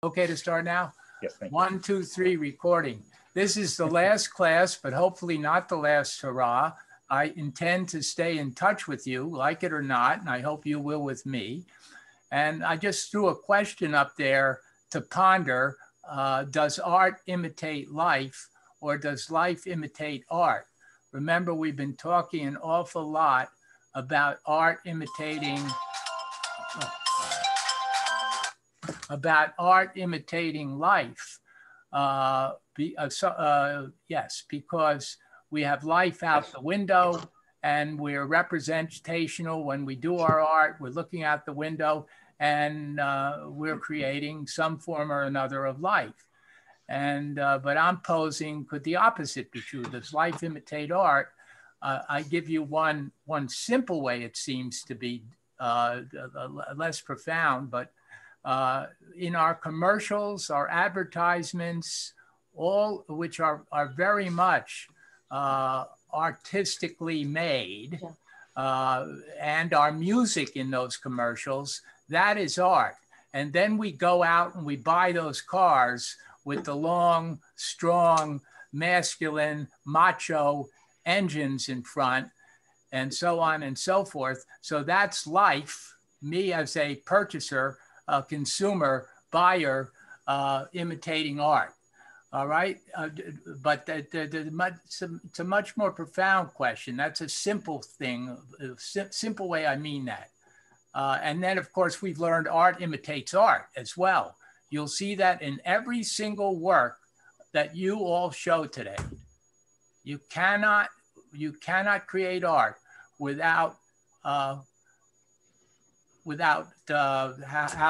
Okay to start now? Yes, thank you. 1, 2, 3, recording. This is the last class, but hopefully not the last hurrah. I intend to stay in touch with you, like it or not, and I hope you will with me. And I just threw a question up there to ponder. Does art imitate life, or does life imitate art? Remember, we've been talking an awful lot about art imitating life. Yes, because we have life out the window and we're representational when we do our art. We're looking out the window and we're creating some form or another of life. And but I'm posing, could the opposite be true? Does life imitate art? I give you one simple way it seems to be less profound, but in our commercials, our advertisements, all which are very much artistically made, and our music in those commercials, that is art. And then we go out and we buy those cars with the long, strong, masculine, macho engines in front, and so on and so forth. So that's life, me as a purchaser, a consumer, buyer, imitating art. All right, but it's a much more profound question. That's a simple thing, simple way I mean that. And then, of course, we've learned art imitates art as well. You'll see that in every single work that you all show today. You cannot create art without how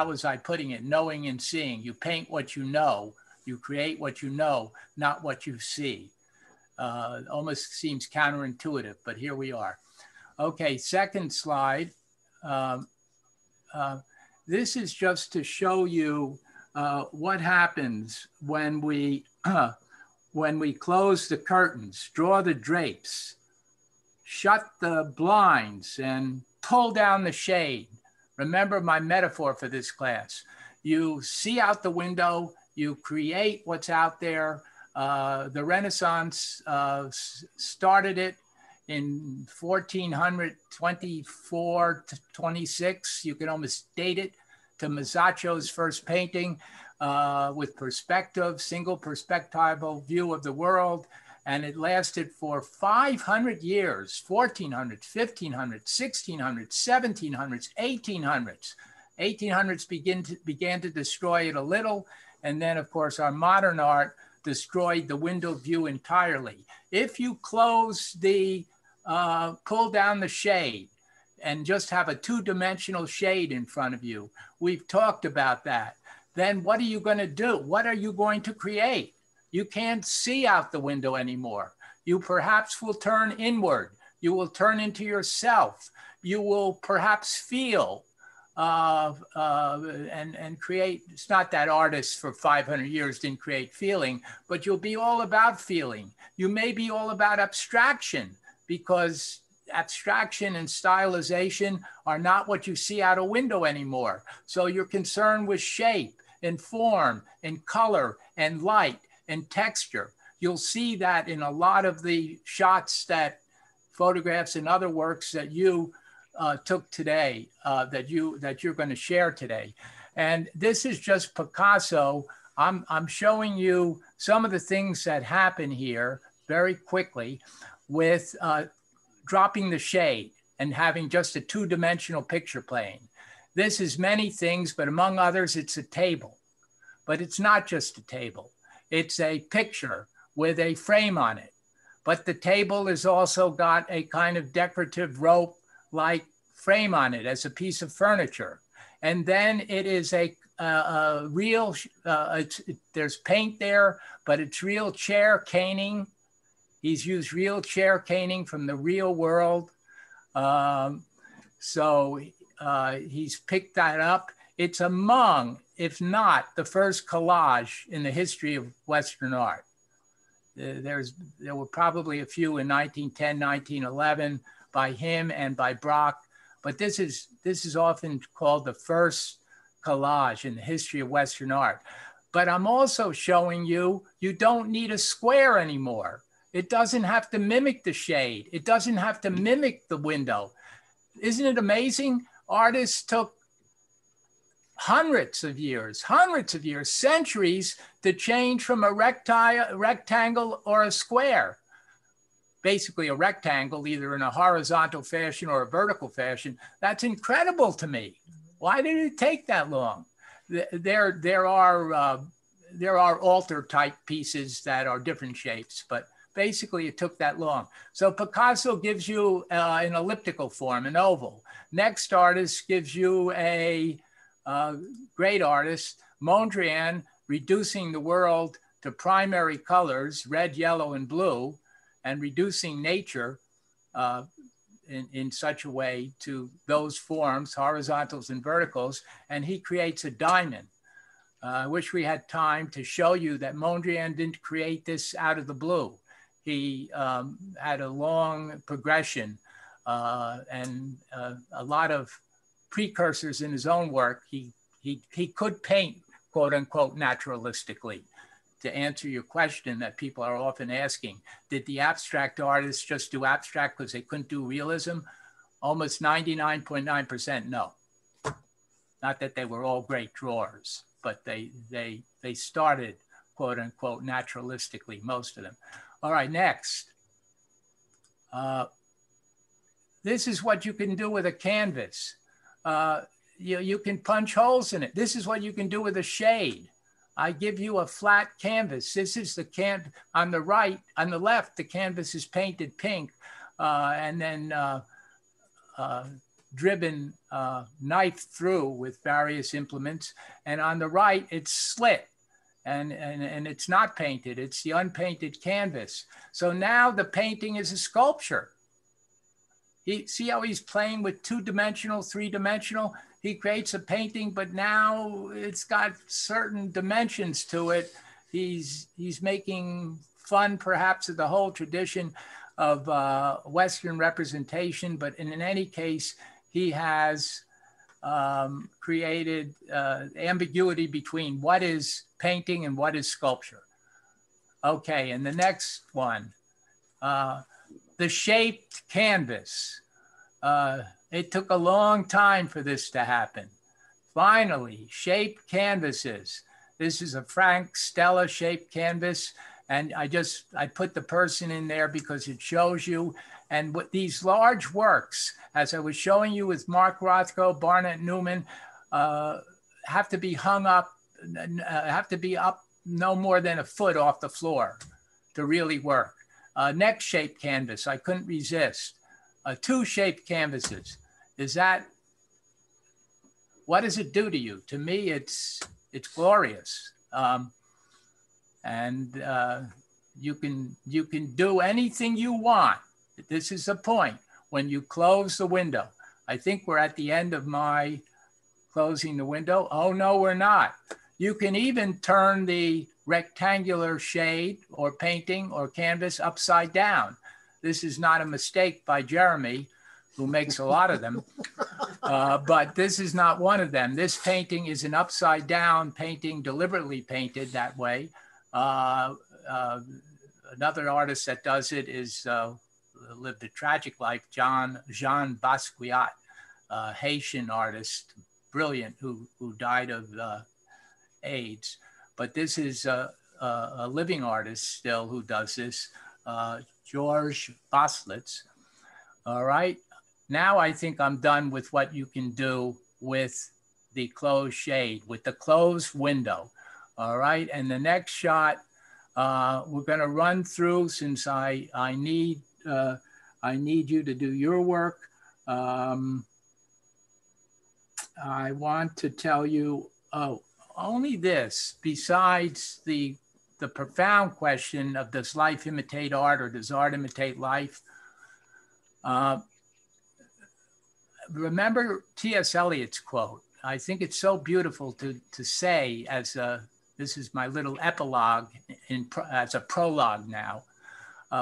was I putting it? Knowing and seeing. You paint what you know. You create what you know, not what you see. Almost seems counterintuitive, but here we are. Okay, second slide. This is just to show you what happens when we close the curtains, draw the drapes, shut the blinds, and pull down the shade. Remember my metaphor for this class. You see out the window, you create what's out there. The Renaissance started it in 1424 to 26. You can almost date it to Masaccio's first painting with perspective, single perspectival view of the world. And it lasted for 500 years, 1400s, 1500s, 1600s, 1700s, 1800s. 1800s began to destroy it a little. And then, of course, our modern art destroyed the window view entirely. If you close the, pull down the shade and just have a two-dimensional shade in front of you, we've talked about that, then what are you going to do? What are you going to create? You can't see out the window anymore. You perhaps will turn inward. You will turn into yourself. You will perhaps feel and create. It's not that artists for 500 years didn't create feeling, but you'll be all about feeling. You may be all about abstraction, because abstraction and stylization are not what you see out a window anymore. So you're concerned with shape and form and color and light and texture. You'll see that in a lot of the shots, that photographs and other works that you took today, that you're going to share today. And this is just Picasso. I'm showing you some of the things that happen here very quickly with dropping the shade and having just a two-dimensional picture plane. This is many things, but among others, it's a table. But it's not just a table. It's a picture with a frame on it. But the table has also got a kind of decorative rope-like frame on it as a piece of furniture. And then it is a real, there's paint there, but it's real chair caning. He's used real chair caning from the real world. So he's picked that up. It's among, if not the first collage in the history of Western art. There were probably a few in 1910, 1911 by him and by Braque, but this is often called the first collage in the history of Western art. But I'm also showing you, you don't need a square anymore. It doesn't have to mimic the shade. It doesn't have to mimic the window. Isn't it amazing? Artists took hundreds of years, centuries to change from a rectangle or a square. Basically a rectangle, either in a horizontal fashion or a vertical fashion. That's incredible to me. Why did it take that long? There are altar type pieces that are different shapes, but basically it took that long. So Picasso gives you an elliptical form, an oval. Next artist gives you a great artist, Mondrian, reducing the world to primary colors, red, yellow, and blue, and reducing nature in such a way to those forms, horizontals and verticals, and he creates a diamond. I wish we had time to show you that Mondrian didn't create this out of the blue. He had a long progression and a lot of precursors in his own work. He could paint, quote unquote, naturalistically. To answer your question that people are often asking, did the abstract artists just do abstract because they couldn't do realism? Almost 99.9% no. Not that they were all great drawers, but they started, quote unquote, naturalistically, most of them. All right, next. This is what you can do with a canvas. You can punch holes in it. This is what you can do with a shade. I give you a flat canvas. This is the on the right, on the left, the canvas is painted pink and then driven knife through with various implements. And on the right, it's slit and it's not painted. It's the unpainted canvas. So now the painting is a sculpture. See how he's playing with two-dimensional, three-dimensional? He creates a painting, but now it's got certain dimensions to it. He's making fun, perhaps, of the whole tradition of Western representation, but in any case, he has created ambiguity between what is painting and what is sculpture. Okay, and the next one, the shaped canvas. It took a long time for this to happen. Finally, shaped canvases. This is a Frank Stella shaped canvas. And I put the person in there because it shows you. And what these large works, as I was showing you with Mark Rothko, Barnett Newman, have to be hung up, have to be up no more than a foot off the floor to really work. Next shaped canvas, I couldn't resist. Two shaped canvases. What does it do to you? To me, it's glorious. You can do anything you want. This is the point. When you close the window, I think we're at the end of my closing the window. Oh no, we're not. You can even turn the rectangular shade or painting or canvas upside down. This is not a mistake by Jeremy, who makes a lot of them, but this is not one of them. This painting is an upside down painting, deliberately painted that way. Another artist that does it is lived a tragic life, Jean Basquiat, Haitian artist, brilliant, who died of AIDS. But this is a living artist still who does this, George Baselitz. All right, now I think I'm done with what you can do with the closed shade, with the closed window. All right, and the next shot, we're gonna run through, since I need you to do your work. I want to tell you, only this, besides the profound question of does life imitate art or does art imitate life? Remember T.S. Eliot's quote. I think it's so beautiful to say, as this is my little epilogue as a prologue now.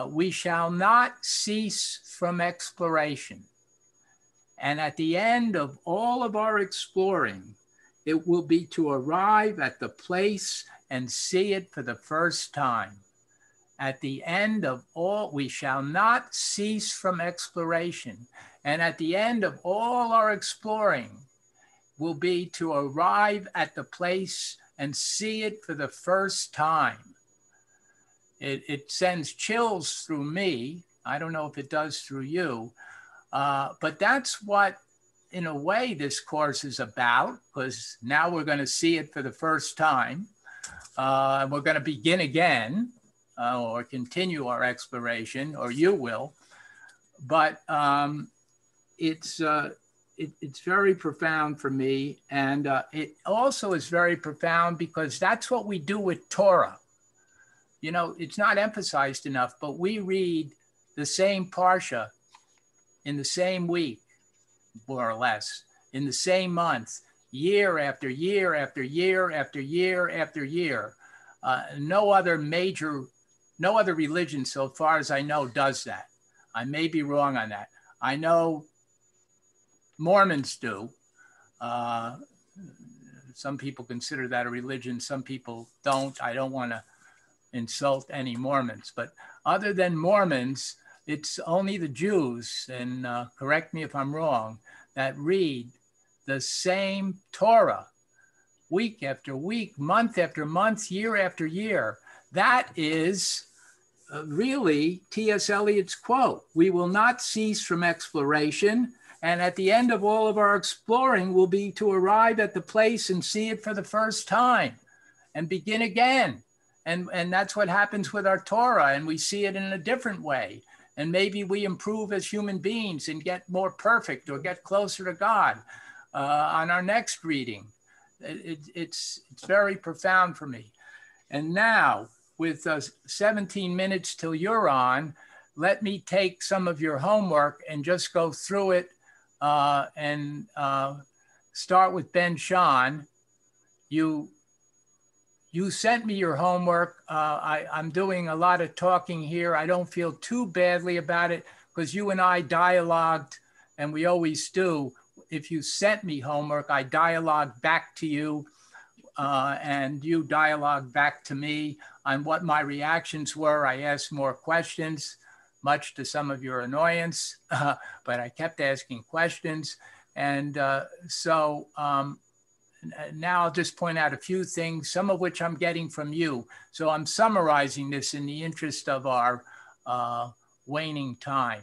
We shall not cease from exploration. And at the end of all of our exploring, It will be to arrive at the place and see it for the first time. At the end of all, we shall not cease from exploration. And at the end of all our exploring will be to arrive at the place and see it for the first time. It sends chills through me. I don't know if it does through you, but that's what, in a way, this course is about, because now we're going to see it for the first time. We're going to begin again, or continue our exploration, or you will. But it's very profound for me. And it also is very profound because that's what we do with Torah. You know, it's not emphasized enough, but we read the same Parsha in the same week, more or less, in the same month, year after year after year after year after year. No other religion, so far as I know, does that. I may be wrong on that. I know Mormons do. Some people consider that a religion. Some people don't. I don't want to insult any Mormons, but other than Mormons, it's only the Jews, and correct me if I'm wrong, that read the same Torah week after week, month after month, year after year. That is really T.S. Eliot's quote. We will not cease from exploration, and at the end of all of our exploring will be to arrive at the place and see it for the first time and begin again. And that's what happens with our Torah, and we see it in a different way. And maybe we improve as human beings and get more perfect or get closer to God on our next reading. It's very profound for me. And now, with 17 minutes till you're on, let me take some of your homework and just go through it and start with Ben Shahn. You sent me your homework. I'm doing a lot of talking here. I don't feel too badly about it because you and I dialogued, and we always do. If you sent me homework, I dialogue back to you, and you dialogue back to me on what my reactions were. I asked more questions, much to some of your annoyance, but I kept asking questions. And now I'll just point out a few things, some of which I'm getting from you. So I'm summarizing this in the interest of our waning time.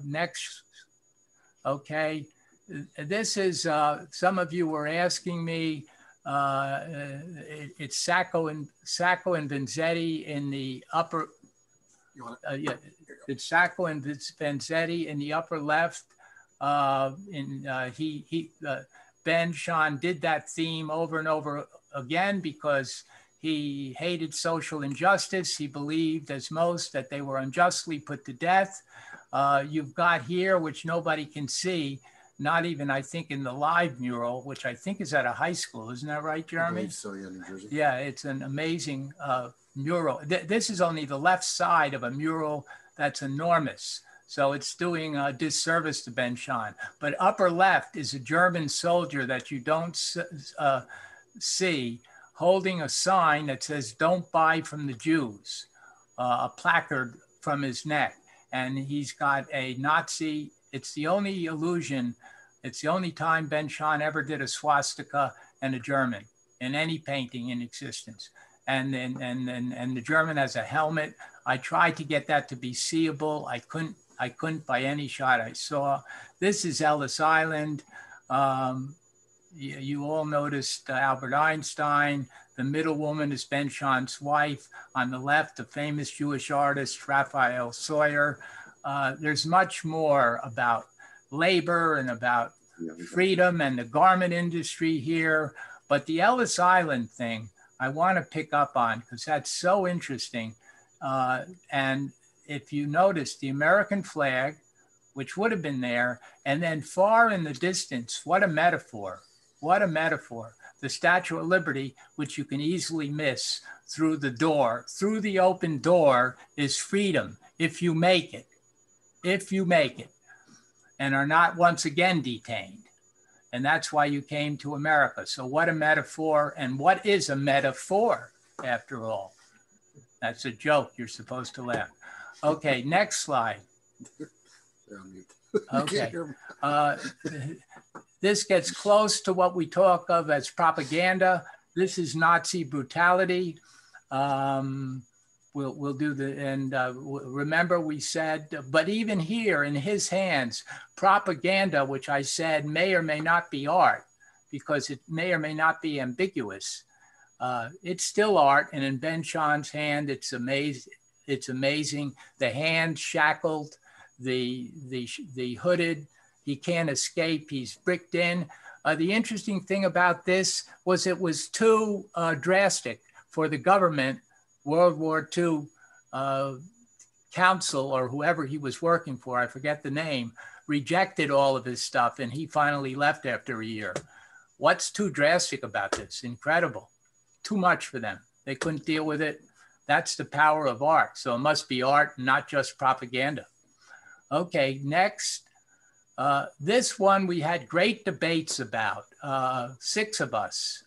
Next, okay. This is, some of you were asking me, it's Sacco and Vanzetti in the upper, yeah, it's Sacco and Vanzetti in the upper left. Ben Shahn did that theme over and over again because he hated social injustice. He believed, as most, that they were unjustly put to death. You've got here, which nobody can see, not even, I think, in the live mural, which I think is at a high school. Isn't that right, Jeremy? I believe so, yeah, New Jersey. Yeah, it's an amazing mural. This is only the left side of a mural that's enormous. So it's doing a disservice to Ben Shahn. But upper left is a German soldier that you don't see holding a sign that says, "Don't buy from the Jews," a placard from his neck. And he's got a Nazi. It's the only illusion. It's the only time Ben Shahn ever did a swastika and a German in any painting in existence. And the German has a helmet. I tried to get that to be seeable. I couldn't by any shot I saw. This is Ellis Island. You all noticed Albert Einstein. The middle woman is Ben Shahn's wife. On the left, the famous Jewish artist, Raphael Sawyer. There's much more about labor and about freedom and the garment industry here. But the Ellis Island thing, I want to pick up on because that's so interesting. And if you notice the American flag, which would have been there, and then far in the distance, what a metaphor, what a metaphor. The Statue of Liberty, which you can easily miss through the door, through the open door is freedom, if you make it, and are not once again detained. And that's why you came to America. So what a metaphor, and what is a metaphor after all? That's a joke. You're supposed to laugh. Okay, next slide. Okay. This gets close to what we talk of as propaganda. This is Nazi brutality. We'll do the, and remember we said, but even here in his hands, propaganda, which I said may or may not be art, because it may or may not be ambiguous. It's still art, and in Ben Shah's hand, it's amazing. It's amazing. The hand shackled, the hooded, he can't escape. He's bricked in. The interesting thing about this was it was too drastic for the government. World War II council, or whoever he was working for, I forget the name, rejected all of his stuff, and he finally left after a year. What's too drastic about this? Incredible. Too much for them. They couldn't deal with it. That's the power of art. So it must be art, not just propaganda. Okay, next. This one we had great debates about. 6 of us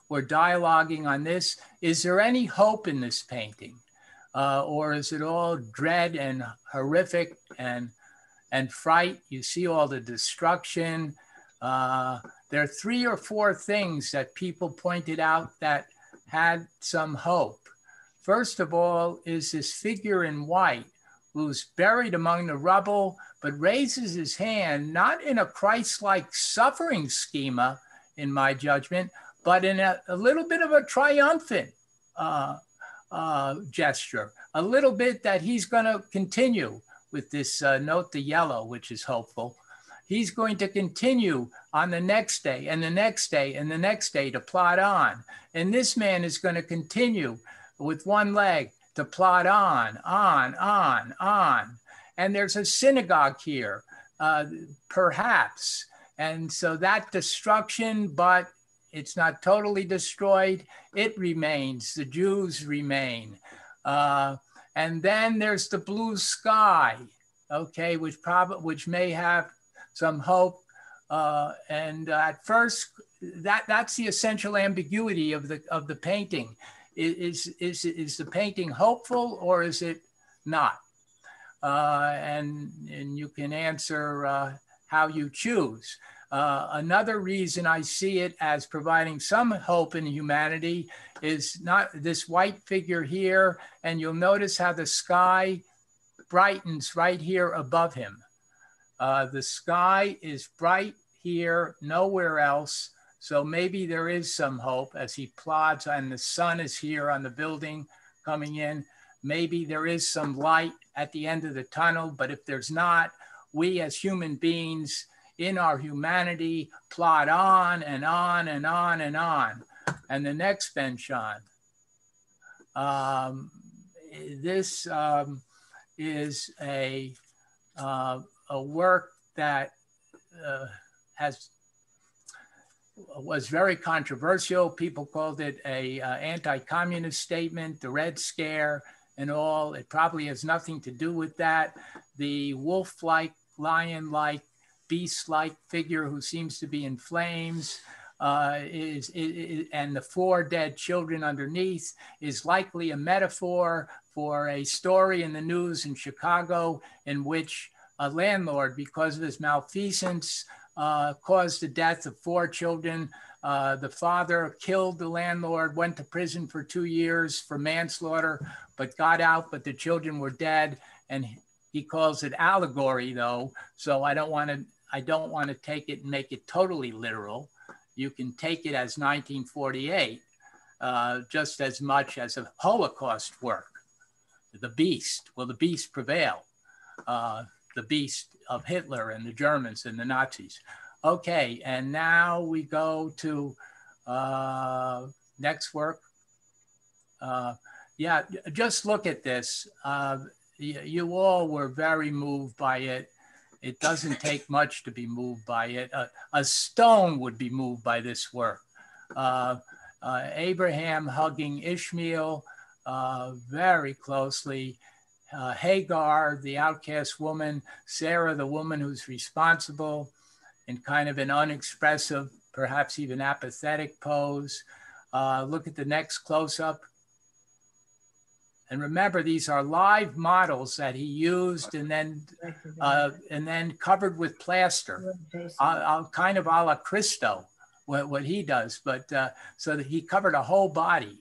were dialoguing on this. Is there any hope in this painting? Or is it all dread and horrific and fright? You see all the destruction. There are 3 or 4 things that people pointed out that had some hope. First of all is this figure in white who's buried among the rubble, but raises his hand, not in a Christ-like suffering schema, in my judgment, but in a little bit of a triumphant gesture, a little bit that he's going to continue with this note the yellow, which is hopeful. He's going to continue on the next day and the next day and the next day to plod on. And this man is going to continue with one leg to plod on. And there's a synagogue here, perhaps. And so that destruction, but it's not totally destroyed. It remains. The Jews remain. And then there's the blue sky, okay, which may have some hope. And at first, that's the essential ambiguity of the painting. Is the painting hopeful or is it not? And you can answer how you choose. Another reason I see it as providing some hope in humanity is not this white figure here, and you'll notice how the sky brightens right here above him. The sky is bright here, nowhere else. So maybe there is some hope as he plods, and the sun is here on the building coming in. Maybe there is some light at the end of the tunnel, but if there's not, we as human beings in our humanity plod on and on and on and on. And the next Ben Shahn. This is a work that was very controversial. People called it a anti-communist statement, the Red Scare and all. It probably has nothing to do with that. The wolf-like, lion-like, beast-like figure who seems to be in flames and the 4 dead children underneath is likely a metaphor for a story in the news in Chicago in which a landlord, because of his malfeasance, caused the death of 4 children. The father killed the landlord, went to prison for 2 years for manslaughter, but got out, but the children were dead. And he calls it allegory though. So I don't want to take it and make it totally literal. You can take it as 1948, just as much as a Holocaust work. The beast, will the beast prevail? The beast of Hitler and the Germans and the Nazis. Okay, and now we go to next work. Yeah, just look at this. You all were very moved by it. It doesn't take much to be moved by it. A stone would be moved by this work. Abraham hugging Ishmael very closely. Hagar, the outcast woman, Sarah, the woman who's responsible, in kind of an unexpressive, perhaps even apathetic pose. Look at the next close-up. And remember, these are live models that he used and then covered with plaster, kind of a la Christo, what he does. But so that he covered a whole body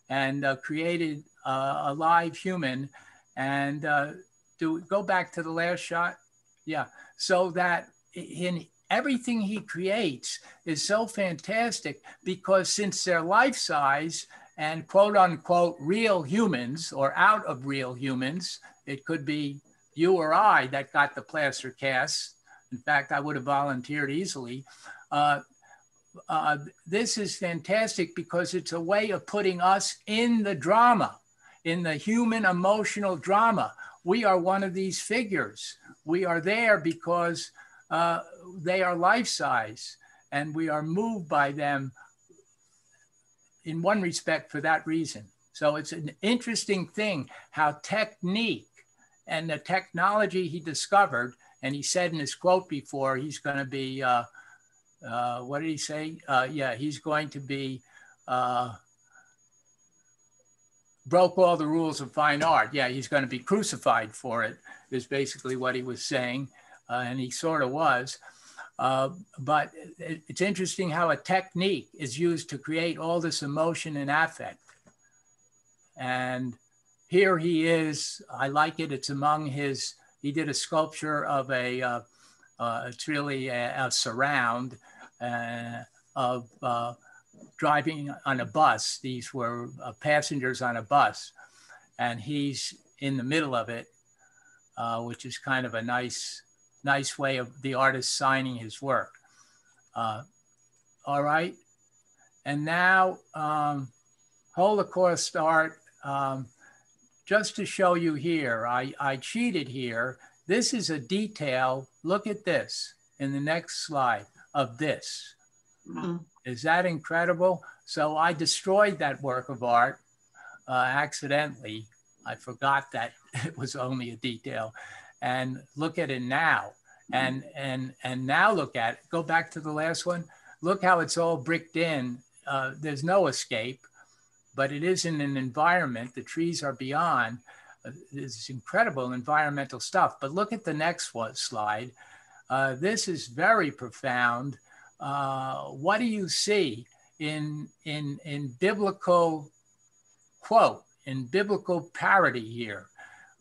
and created a live human. And go back to the last shot. Yeah. So that in everything he creates is so fantastic because since they're life size and quote unquote real humans or out of real humans, it could be you or I that got the plaster cast. In fact, I would have volunteered easily. This is fantastic because it's a way of putting us in the drama, in the human emotional drama. We are one of these figures. We are there because they are life size and we are moved by them in one respect for that reason. So it's an interesting thing how technique and the technology he discovered, and he said in his quote before, he's going to be, what did he say? Yeah, he's going to be, broke all the rules of fine art. Yeah, he's going to be crucified for it, is basically what he was saying. And he sort of was. But it's interesting how a technique is used to create all this emotion and affect. And here he is. I like it. It's among his, he did a sculpture of it's really a surround of driving on a bus. These were passengers on a bus. And he's in the middle of it, which is kind of a nice way of the artist signing his work. All right. And now Holocaust art, just to show you here, I cheated here. This is a detail. Look at this in the next slide of this. Mm-hmm. Is that incredible? So I destroyed that work of art accidentally. I forgot that it was only a detail. And look at it now. And now look at it. Go back to the last one. Look how it's all bricked in. There's no escape, but it is in an environment. The trees are beyond. It's incredible environmental stuff. But look at the next one slide. This is very profound. What do you see in biblical quote, in biblical parody here?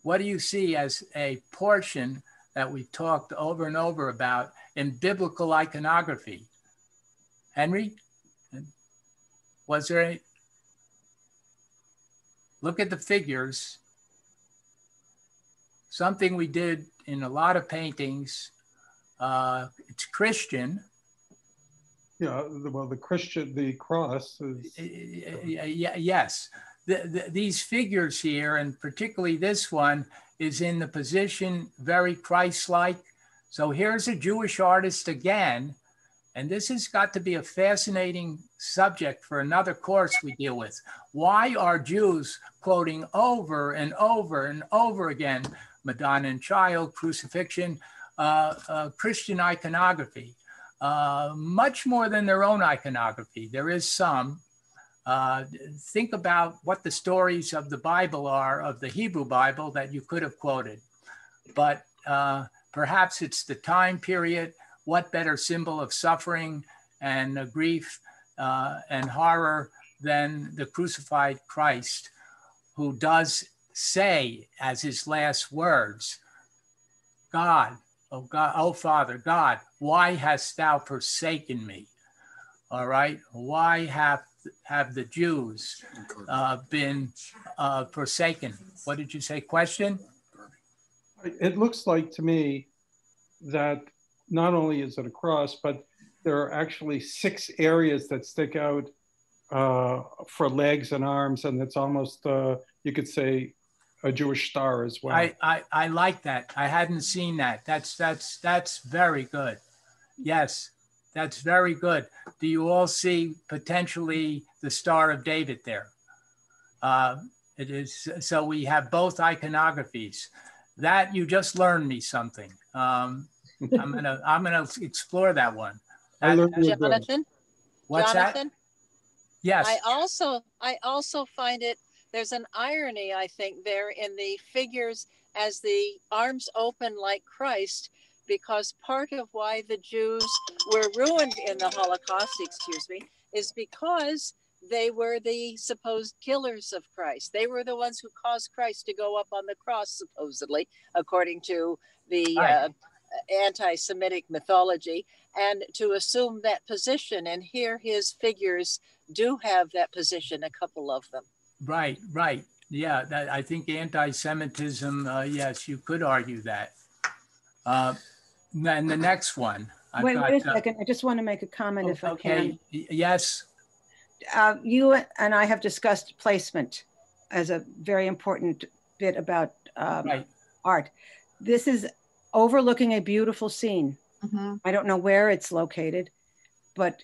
What do you see as a portion that we've talked over and over about in biblical iconography? Henry, was there any? Look at the figures. Something we did in a lot of paintings. It's Christian. Yeah, well, the cross is. Yes. These figures here, and particularly this one, is in the position very Christ-like. So here's a Jewish artist again, and this has got to be a fascinating subject for another course we deal with. Why are Jews quoting over and over and over again Madonna and Child, crucifixion, Christian iconography, much more than their own iconography? There is some. Think about what the stories of the Bible are, of the Hebrew Bible, that you could have quoted. But perhaps it's the time period. What better symbol of suffering and grief and horror than the crucified Christ, who does say as his last words, God, oh Father, God, why hast thou forsaken me? All right, why have the Jews been forsaken? What did you say? Question? It looks like to me that not only is it a cross, but there are actually 6 areas that stick out for legs and arms, and it's almost, you could say, a Jewish star as well. I like that. I hadn't seen that. That's very good. Yes. That's very good. Do you all see potentially the Star of David there? It is, so we have both iconographies. That you just learned me something. I'm gonna explore that one. I learned you good. Jonathan, What's Jonathan, that? Yes. I also find it, there's an irony, I think, there in the figures as the arms open like Christ, because part of why the Jews were ruined in the Holocaust, excuse me, is because they were the supposed killers of Christ. They were the ones who caused Christ to go up on the cross, supposedly, according to the Right. anti-Semitic mythology, and to assume that position. And here his figures do have that position, a couple of them. Right, right. Yeah, that, I think anti-Semitism, yes, you could argue that. And the next one. Wait a second. I just want to make a comment if I can. Yes. You and I have discussed placement as a very important bit about Right. art. This is overlooking a beautiful scene. Mm-hmm. I don't know where it's located, but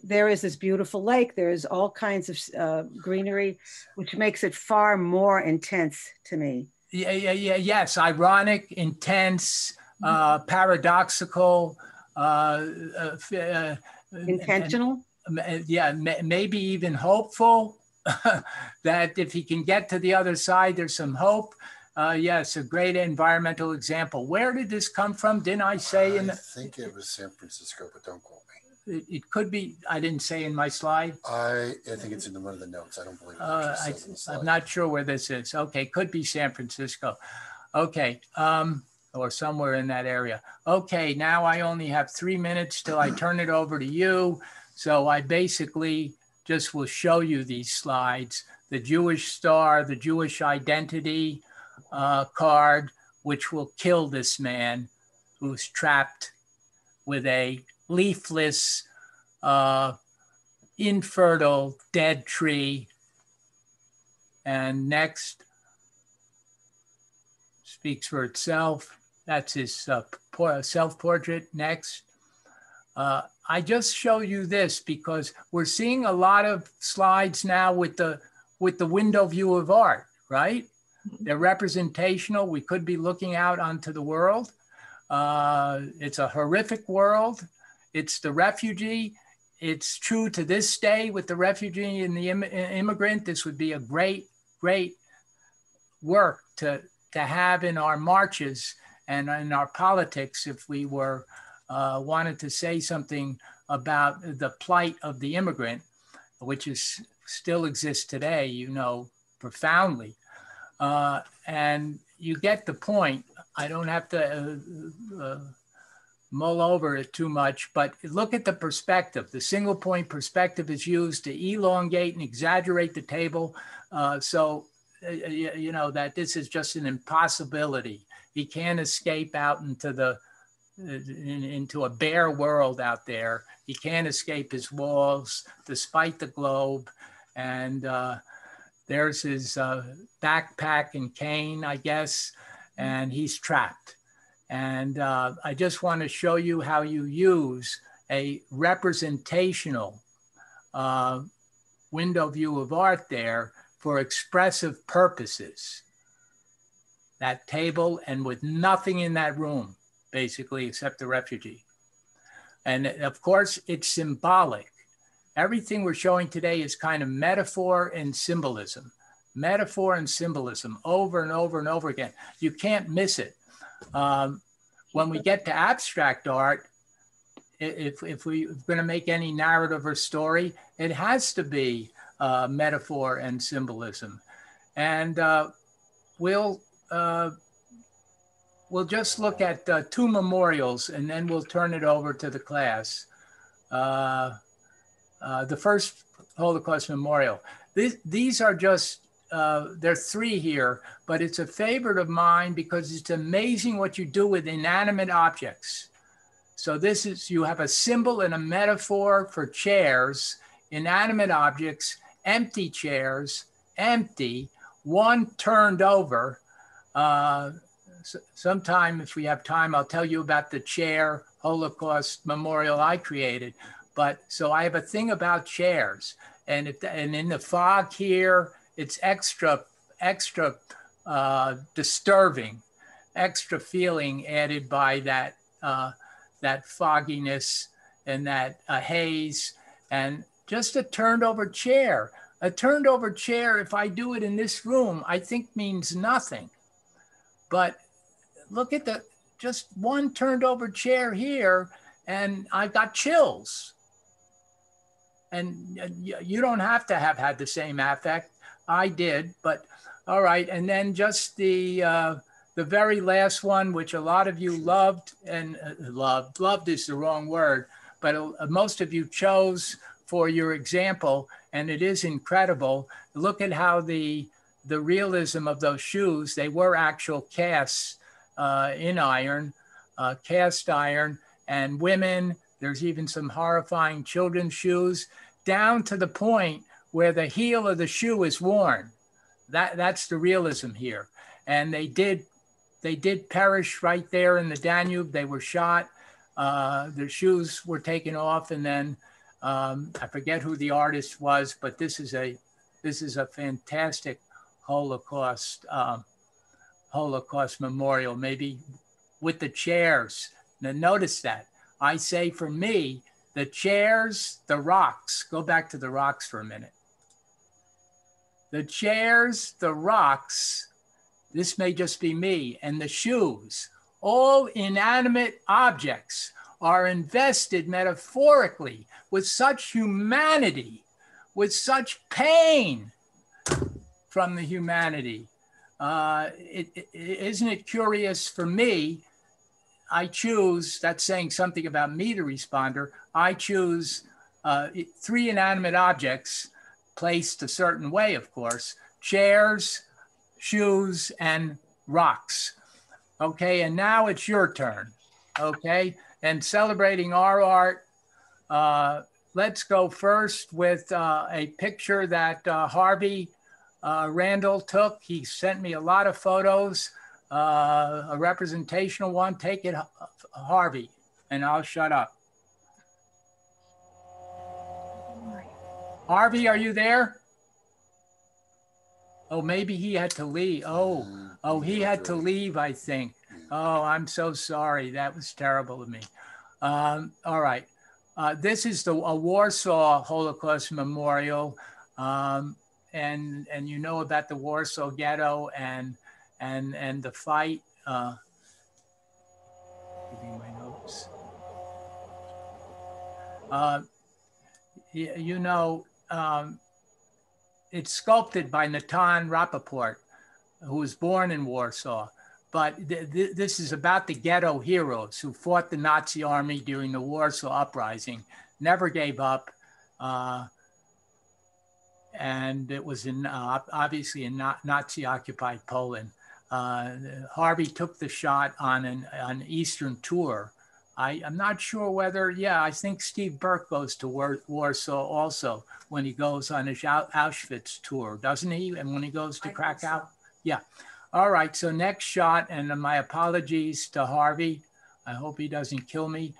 there is this beautiful lake. There's all kinds of greenery, which makes it far more intense to me. Yes. Ironic, intense, paradoxical, Intentional. Maybe even hopeful that if he can get to the other side, there's some hope. Yes, a great environmental example. Where did this come from? Didn't I say? I think it was San Francisco, but don't quote me. It could be. I didn't say in my slide. I think it's in one of the notes. I don't believe it. I'm not sure where this is. Okay, could be San Francisco. Okay, or somewhere in that area. Okay, now I only have 3 minutes till I turn it over to you. So I basically just will show you these slides. The Jewish star, the Jewish identity card, which will kill this man who's trapped with a leafless, infertile, dead tree. And next, speaks for itself. That's his self-portrait. Next. I just show you this because we're seeing a lot of slides now with the window view of art, right? They're representational. We could be looking out onto the world. It's a horrific world. It's the refugee. It's true to this day with the refugee and the immigrant. This would be a great, great work to have in our marches and in our politics if we were wanted to say something about the plight of the immigrant, which is still exists today, you know, profoundly. And you get the point. I don't have to mull over it too much, but look at the perspective. The single point perspective is used to elongate and exaggerate the table. You know, that this is just an impossibility. He can't escape out into into a bare world out there. He can't escape his walls despite the globe. And there's his backpack and cane, I guess, and he's trapped. And I just want to show you how you use a representational window view of art there for expressive purposes. That table, and with nothing in that room, basically, except the refugee. And of course, it's symbolic. Everything we're showing today is kind of metaphor and symbolism over and over and over again. You can't miss it. When we get to abstract art, if we're going to make any narrative or story, it has to be metaphor and symbolism. And we'll just look at two memorials, and then we'll turn it over to the class. The first Holocaust memorial. These are just, there are three here, but it's a favorite of mine because it's amazing what you do with inanimate objects. So this is, you have a symbol and a metaphor for chairs, inanimate objects, empty chairs, empty, one turned over. Sometime, if we have time, I'll tell you about the chair Holocaust memorial I created. But so I have a thing about chairs, and in the fog here, it's extra disturbing, extra feeling added by that that fogginess and that haze, and just a turned over chair. A turned over chair, if I do it in this room, I think means nothing. But look at just one turned over chair here, and I've got chills. And you don't have to have had the same affect. I did, but all right. And then just the very last one, which a lot of you loved, and loved is the wrong word, but most of you chose for your example, and it is incredible. Look at how the realism of those shoes, they were actual casts in iron, cast iron, and women, there's even some horrifying children's shoes, down to the point where the heel of the shoe is worn. That's the realism here. And they did perish right there in the Danube. They were shot. Their shoes were taken off, and then I forget who the artist was, but this is a fantastic Holocaust memorial, maybe with the chairs. Now notice that. I say for me, the chairs, the rocks, go back to the rocks for a minute. The chairs, the rocks, this may just be me, and the shoes, all inanimate objects are invested metaphorically with such humanity, with such pain from the humanity. Isn't it curious for me? I choose, that's saying something about me, the responder. I choose 3 inanimate objects placed a certain way, of course: chairs, shoes, and rocks. Okay, and now it's your turn. Okay, and celebrating our art, let's go first with a picture that Harvey Randall took. He sent me a lot of photos, a representational one. Take it, Harvey, and I'll shut up. Harvey, are you there? Oh, maybe he had to leave. Oh, he had to leave, I think. Oh, I'm so sorry. That was terrible of me. All right. This is a Warsaw Holocaust Memorial. And you know about the Warsaw Ghetto and the fight. Give me my notes. You know, it's sculpted by Natan Rappaport, who was born in Warsaw. But this is about the ghetto heroes who fought the Nazi army during the Warsaw Uprising, never gave up. And it was obviously in Nazi-occupied Poland. Harvey took the shot on an Eastern tour. I'm not sure whether, I think Steve Burke goes to Warsaw also when he goes on his Auschwitz tour, doesn't he? And when he goes to Krakow? So. Yeah. All right, so next shot, and my apologies to Harvey. I hope he doesn't kill me.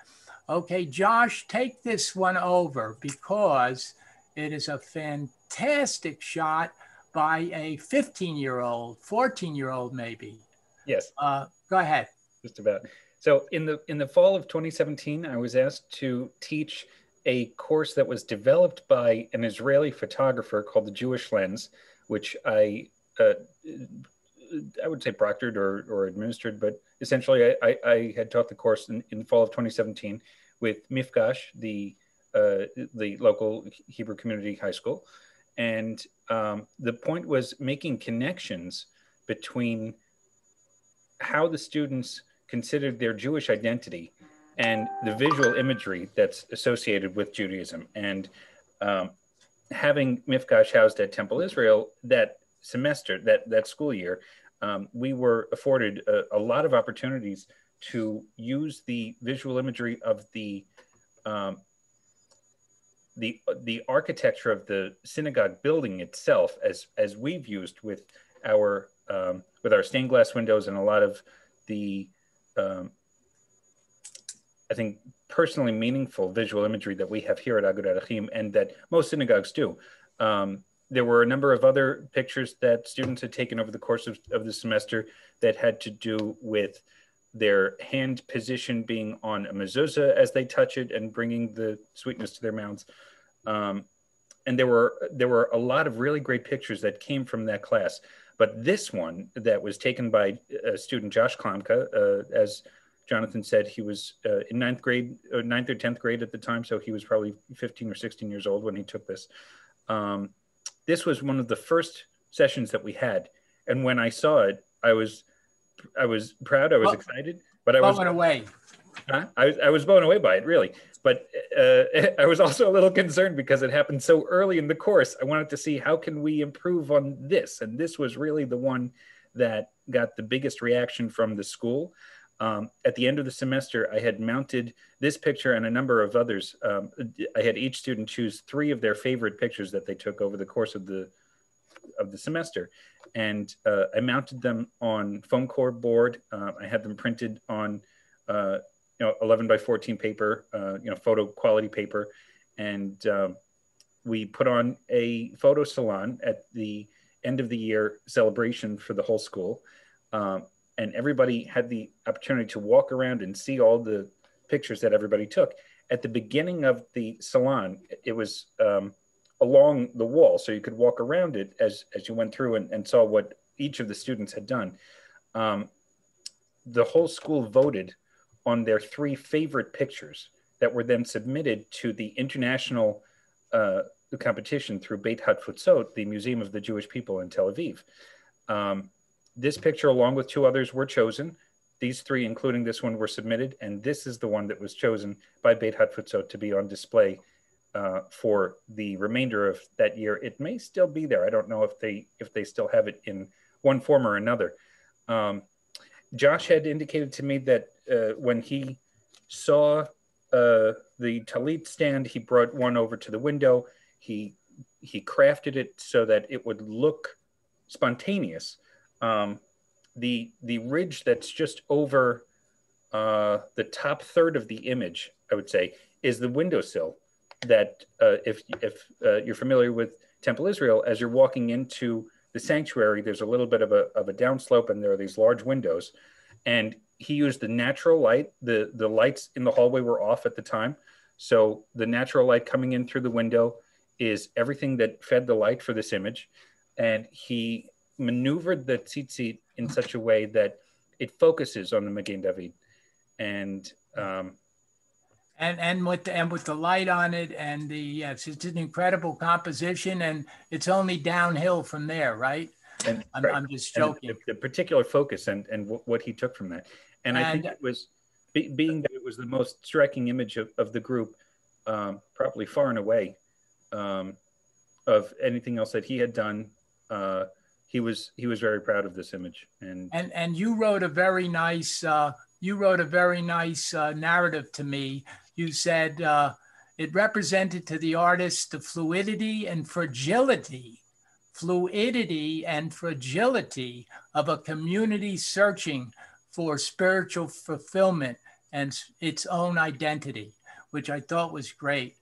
Okay, Josh, take this one over because it is a fantastic shot by a 15-year-old, 14-year-old maybe. Yes. Go ahead. Just about. So in the fall of 2017, I was asked to teach a course that was developed by an Israeli photographer called the Jewish Lens, which I would say proctored or administered, but essentially I had taught the course in the fall of 2017 with Mifgash, the local Hebrew community high school. And the point was making connections between how the students considered their Jewish identity and the visual imagery that's associated with Judaism. And having Mifgash housed at Temple Israel that semester, that school year, we were afforded a lot of opportunities to use the visual imagery of the architecture of the synagogue building itself, as we've used with our stained glass windows and a lot of the I think personally meaningful visual imagery that we have here at Agudat Achim and that most synagogues do. There were a number of other pictures that students had taken over the course of the semester that had to do with their hand position being on a mezuzah as they touch it and bringing the sweetness to their mouths. And there were a lot of really great pictures that came from that class. But this one that was taken by student Josh Klamka, as Jonathan said, he was in ninth or 10th grade at the time, so he was probably 15 or 16 years old when he took this. This was one of the first sessions that we had, and when I saw it, I was proud, I was excited, but I was blown away. I was blown away by it, really. But I was also a little concerned because it happened so early in the course. I wanted to see how can we improve on this, and this was really the one that got the biggest reaction from the school. At the end of the semester, I had mounted this picture and a number of others. I had each student choose 3 of their favorite pictures that they took over the course of the semester, and I mounted them on foam core board. I had them printed on 11 by 14 paper, photo quality paper, and we put on a photo salon at the end of the year celebration for the whole school. And everybody had the opportunity to walk around and see all the pictures that everybody took. At the beginning of the salon, it was along the wall, so you could walk around it as you went through and saw what each of the students had done. The whole school voted on their 3 favorite pictures that were then submitted to the international competition through Beit Hatfutzot, the Museum of the Jewish People in Tel Aviv. This picture, along with 2 others, were chosen. These 3, including this one, were submitted, and this is the one that was chosen by Beit Hatfutzot to be on display for the remainder of that year. It may still be there. I don't know if they still have it in one form or another. Josh had indicated to me that when he saw the talit stand, he brought one over to the window. He crafted it so that it would look spontaneous. The ridge that's just over the top third of the image, I would say, is the windowsill that if you're familiar with Temple Israel, as you're walking into the sanctuary, there's a little bit of a downslope, and there are these large windows. And he used the natural light. The lights in the hallway were off at the time. So the natural light coming in through the window is everything that fed the light for this image. And he maneuvered the tzitzit in such a way that it focuses on the Magen David. And with the light on it, and it's an incredible composition, and it's only downhill from there, right? And I'm just joking. The particular focus and what he took from that, and I think it was being that it was the most striking image of the group, probably far and away, of anything else that he had done. He was very proud of this image, and you wrote a very nice narrative to me. You said it represented to the artist the fluidity and fragility of a community searching for spiritual fulfillment and its own identity, which I thought was great.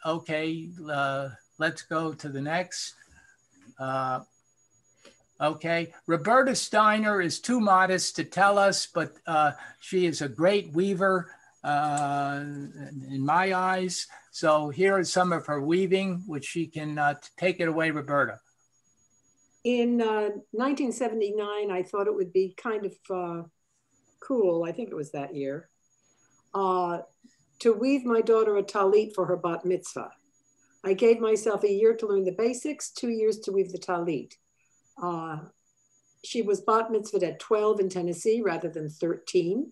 Okay, let's go to the next. Okay, Roberta Steiner is too modest to tell us, but she is a great weaver in my eyes. So here is some of her weaving, which she can take it away, Roberta. In 1979, I thought it would be kind of cool, I think it was that year, to weave my daughter a talit for her bat mitzvah. I gave myself a year to learn the basics, 2 years to weave the talit. She was bat mitzvahed at 12 in Tennessee rather than 13.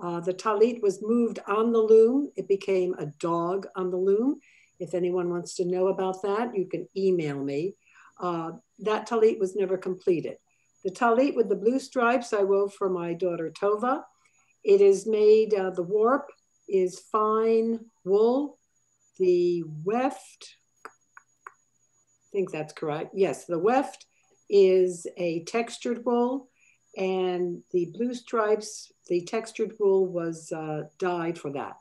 The talit was moved on the loom. It became a dog on the loom. If anyone wants to know about that, you can email me. That talit was never completed. The talit with the blue stripes I wove for my daughter Tova. It is made, the warp is fine wool. The weft, I think that's correct. Yes, the weft is a textured wool, and the blue stripes, the textured wool was dyed for that.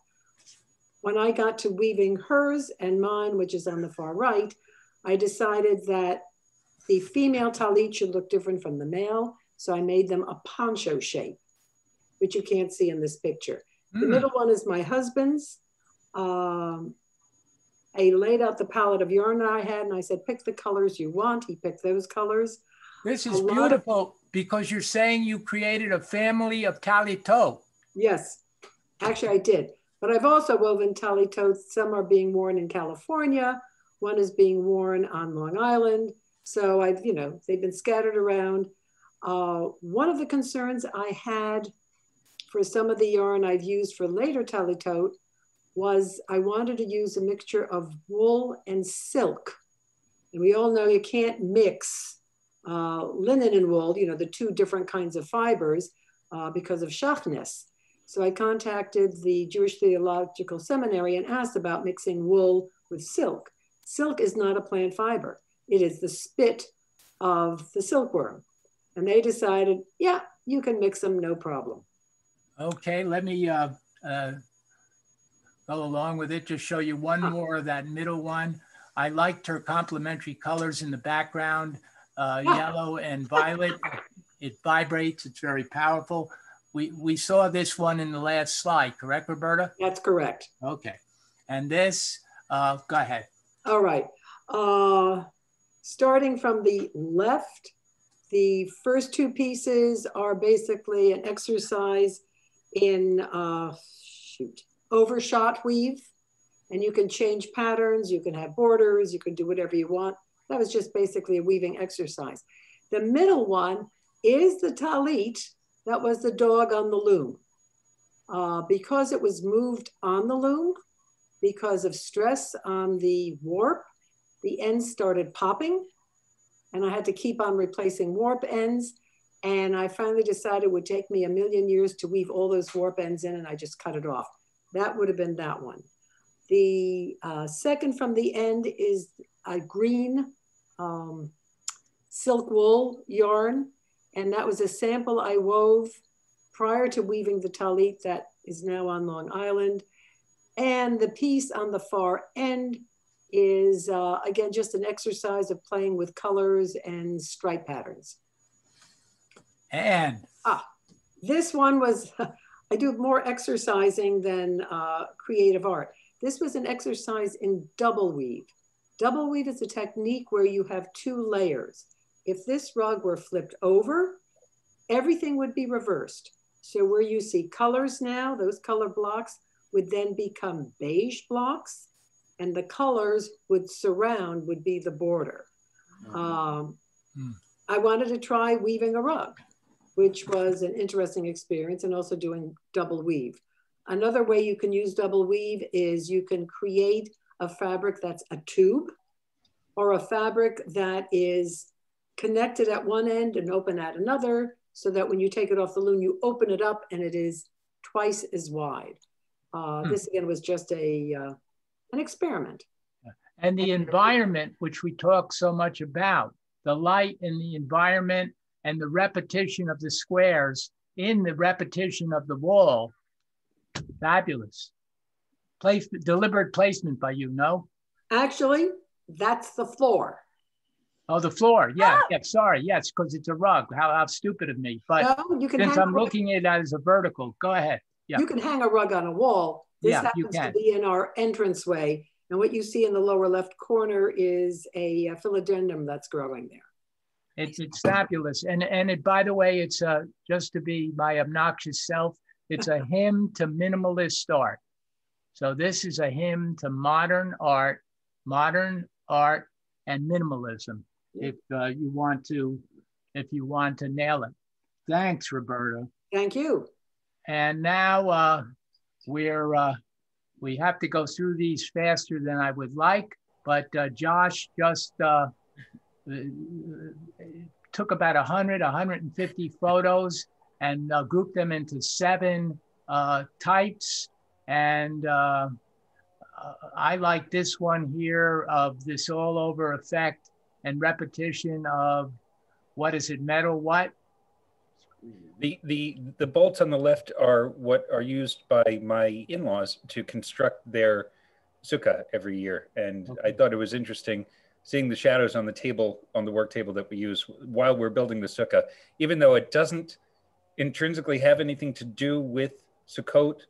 When I got to weaving hers and mine, which is on the far right, I decided that the female talit should look different from the male, so I made them a poncho shape. which you can't see in this picture. The middle one is my husband's. I laid out the palette of yarn that I had, and I said, pick the colors you want. He picked those colors. This is beautiful because you're saying you created a family of talitot. Yes, actually I did. But I've also woven talitots. Some are being worn in California. One is being worn on Long Island. So I've, you know, they've been scattered around. One of the concerns I had for some of the yarn I've used for later talitot was I wanted to use a mixture of wool and silk. And we all know you can't mix linen and wool, you know, the two different kinds of fibers because of shachness. So I contacted the Jewish Theological Seminary and asked about mixing wool with silk. Silk is not a plant fiber. It is the spit of the silkworm. And they decided, yeah, you can mix them, no problem. Okay, let me go along with it, just show you one more of that middle one. I liked her complementary colors in the background, yellow and violet. It vibrates, it's very powerful. We saw this one in the last slide, correct, Roberta? That's correct. Okay, and this, go ahead. All right, starting from the left, the first two pieces are basically an exercise in, overshot weave. And you can change patterns, you can have borders, you can do whatever you want. That was just basically a weaving exercise. The middle one is the talit. That was the dog on the loom. Because it was moved on the loom, because of stress on the warp, the ends started popping, and I had to keep on replacing warp ends. And I finally decided it would take me 1,000,000 years to weave all those warp ends in, and I just cut it off. That would have been that one. The second from the end is a green silk wool yarn. And that was a sample I wove prior to weaving the talit that is now on Long Island. And the piece on the far end is, again, just an exercise of playing with colors and stripe patterns. And this one was, I do more exercising than creative art. This was an exercise in double weave. Double weave is a technique where you have 2 layers. If this rug were flipped over, everything would be reversed. So where you see colors now, those color blocks would then become beige blocks, and the colors would be the border. I wanted to try weaving a rug, which was an interesting experience, and also doing double weave. Another way you can use double weave is you can create a fabric that's a tube, or a fabric that is connected at one end and open at another, so that when you take it off the loom, you open it up and it is twice as wide. This again was just an experiment. And the environment, which we talk so much about, the light in the environment and the repetition of the squares in the repetition of the wall, fabulous. Deliberate placement by you, no? Actually, that's the floor. Oh, the floor. Yeah, yeah. Sorry. Yes, because it's a rug. How stupid of me. But no, you can since I'm looking at it as a vertical, go ahead. Yeah. You can hang a rug on a wall. This happens to be in our entranceway. And what you see in the lower left corner is a philodendron that's growing there. It's fabulous. And it, by the way, it's just to be my obnoxious self, it's a hymn to minimalist art. So this is a hymn to modern art and minimalism. If you want to nail it. Thanks, Roberta. Thank you. And now we have to go through these faster than I would like, but Josh just took about 150 photos and grouped them into 7 types. And I like this one here of this all over effect and repetition of, what is it, metal what? The bolts on the left are what are used by my in-laws to construct their sukkah every year. And I thought it was interesting seeing the shadows on the table, on the work table that we use while we're building the sukkah, even though it doesn't intrinsically have anything to do with Sukkot.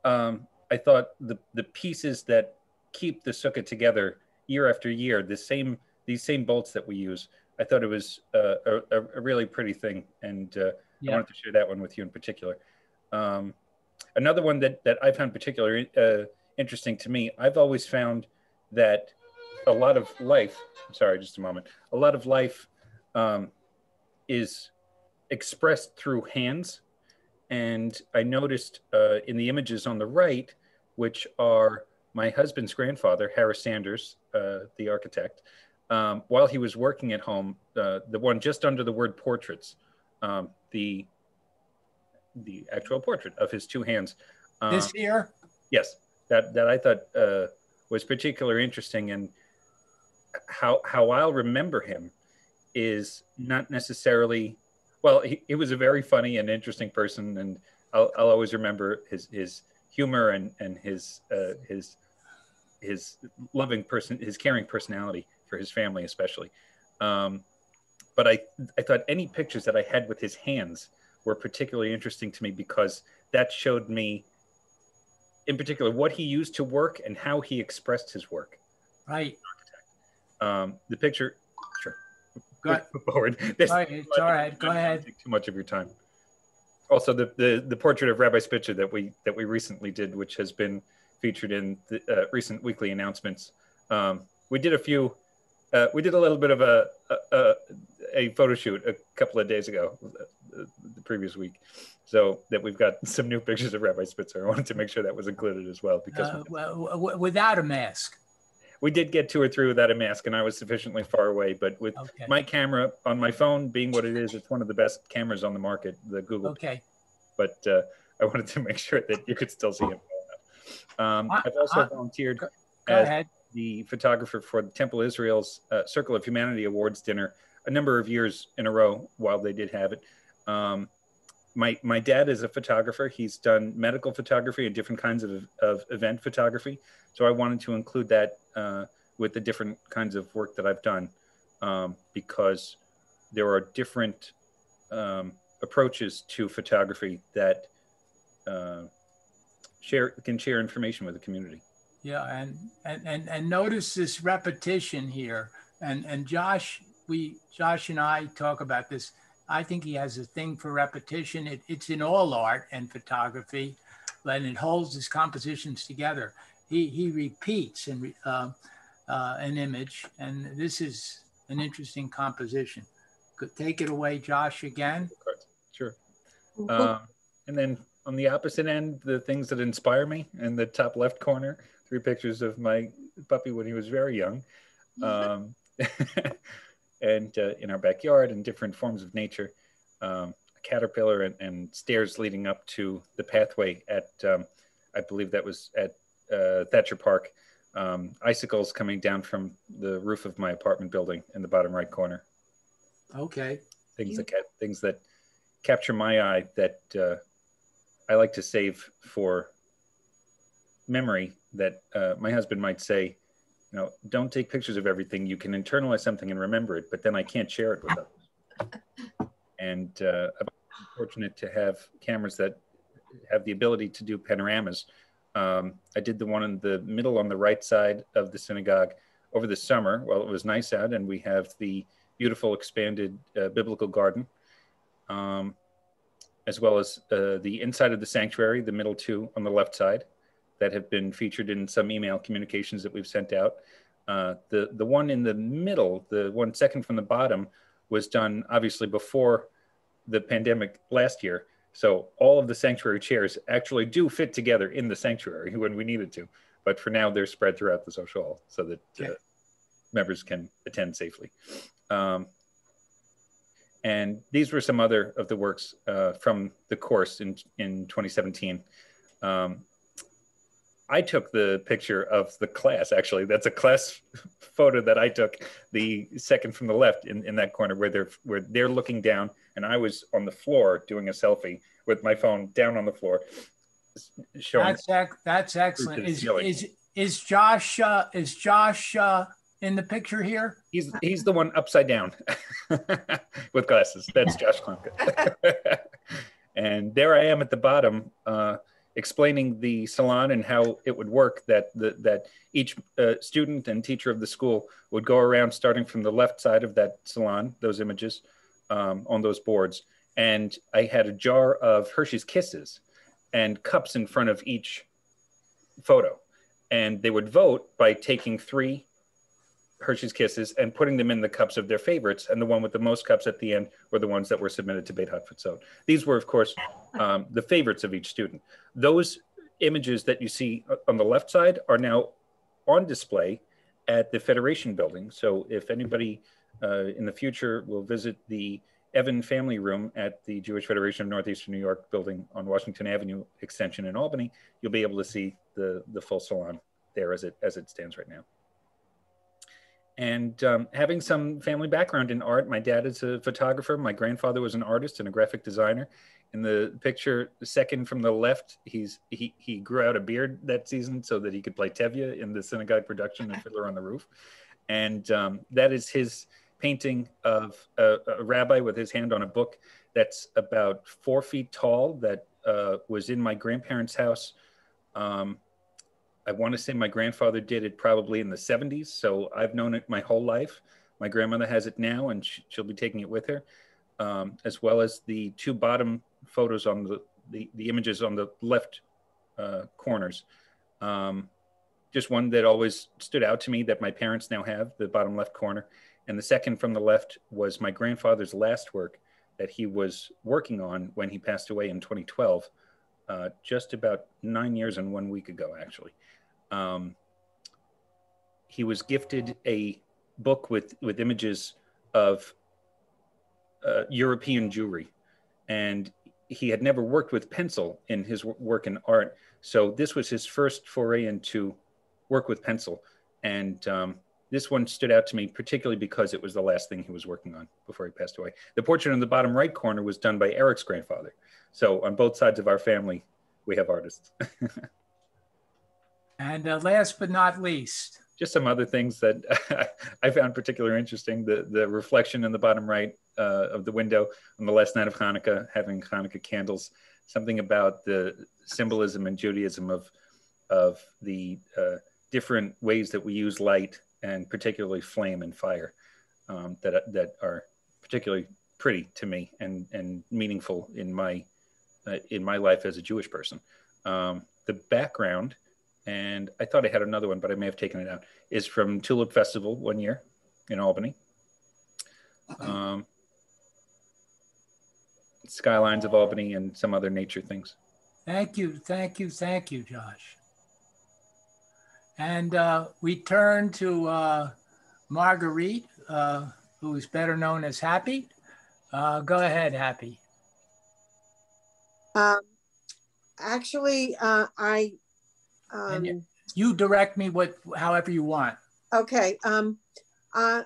I thought the pieces that keep the sukkah together year after year, these same bolts that we use, I thought it was a really pretty thing, and I wanted to share that one with you in particular. Another one that I found particularly interesting to me, I've always found that a lot of life, sorry, just a moment, a lot of life is expressed through hands. And I noticed in the images on the right, which are my husband's grandfather, Harris Sanders, the architect, while he was working at home, the one just under the word portraits, the actual portrait of his two hands. This here? Yes, that I thought was particularly interesting, and how I'll remember him is not necessarily, well, he was a very funny and interesting person, and I'll always remember his humor and his loving person, his caring personality for his family especially. But I thought any pictures that I had with his hands were particularly interesting to me, because that showed me in particular what he used to work and how he expressed his work. Right. The picture, sure. Go ahead. Forward. It's all right. Go ahead. Take too much of your time. Also, the portrait of Rabbi Spitzer that we recently did, which has been featured in the recent weekly announcements. We did a little bit of a photo shoot a couple of days ago, the previous week, so that we've got some new pictures of Rabbi Spitzer. I wanted to make sure that was included as well, because without a mask. We did get 2 or 3 without a mask, and I was sufficiently far away. But with my camera on my phone being what it is, it's one of the best cameras on the market, the Google. Okay. But I wanted to make sure that you could still see him. I've also volunteered as the photographer for the Temple Israel's Circle of Humanity Awards dinner a number of years in a row while they did have it. My dad is a photographer. He's done medical photography and different kinds of event photography. So I wanted to include that with the different kinds of work that I've done, because there are different approaches to photography that can share information with the community. Yeah, and notice this repetition here, and Josh and I talk about this. I think he has a thing for repetition. It's in all art and photography, and it holds his compositions together. He repeats an image, and this is an interesting composition. Could take it away, Josh, again. Sure. And then on the opposite end, the things that inspire me in the top left corner, 3 pictures of my puppy when he was very young. And in our backyard and different forms of nature, a caterpillar and stairs leading up to the pathway at, I believe that was at Thatcher Park, icicles coming down from the roof of my apartment building in the bottom right corner. Okay. Things that capture my eye that I like to save for memory, that my husband might say, don't take pictures of everything. You can internalize something and remember it, but then I can't share it with others. And I'm fortunate to have cameras that have the ability to do panoramas. I did the one in the middle on the right side of the synagogue over the summer while it was nice out, and we have the beautiful expanded biblical garden, as well as the inside of the sanctuary, the middle 2 on the left side, that have been featured in some email communications that we've sent out. The one in the middle, the one second from the bottom, was done obviously before the pandemic last year. So all of the sanctuary chairs actually do fit together in the sanctuary when we needed to. But for now, they're spread throughout the social hall so that members can attend safely. And these were some other of the works from the course in 2017. I took the picture of the class, actually. That's a class photo that I took, the second from the left in that corner where they're looking down, and I was on the floor doing a selfie with my phone down on the floor. Showing that's excellent. Is Josh in the picture here? He's the one upside down with glasses. That's Josh Klemka. And there I am at the bottom, explaining the salon and how it would work, that each student and teacher of the school would go around starting from the left side of that salon, those images on those boards. And I had a jar of Hershey's Kisses and cups in front of each photo. And they would vote by taking 3 Hershey's Kisses and putting them in the cups of their favorites. And the one with the most cups at the end were the ones that were submitted to Beit HaTfutzot. These were, of course, the favorites of each student. Those images that you see on the left side are now on display at the Federation Building. So if anybody in the future will visit the Evan Family Room at the Jewish Federation of Northeastern New York building on Washington Avenue Extension in Albany, you'll be able to see the full salon there as it stands right now. And having some family background in art, my dad is a photographer. My grandfather was an artist and a graphic designer. In the picture, the second from the left, he grew out a beard that season so that he could play Tevye in the synagogue production of Fiddler on the Roof. And that is his painting of a rabbi with his hand on a book that's about 4 feet tall that was in my grandparents' house. I want to say my grandfather did it probably in the 70s, so I've known it my whole life. My grandmother has it now, and she'll be taking it with her, as well as the 2 bottom photos on the images on the left corners. Just one that always stood out to me that my parents now have, the bottom left corner. And the second from the left was my grandfather's last work that he was working on when he passed away in 2012, just about 9 years and 1 week ago, actually. He was gifted a book with images of European Jewry, and he had never worked with pencil in his work in art. So this was his first foray into work with pencil. And this one stood out to me particularly because it was the last thing he was working on before he passed away. The portrait in the bottom right corner was done by Eric's grandfather. So on both sides of our family, we have artists. And last but not least, just some other things that I found particularly interesting. The reflection in the bottom right of the window on the last night of Hanukkah, having Hanukkah candles, something about the symbolism in Judaism of the different ways that we use light, and particularly flame and fire, that are particularly pretty to me and meaningful in my life as a Jewish person. The background, and I thought I had another one, but I may have taken it out, is from Tulip Festival one year in Albany. Skylines of Albany and some other nature things. Thank you, Josh. And we turn to Marguerite, who is better known as Happy. Go ahead, Happy. Actually, you direct me however you want. Okay. I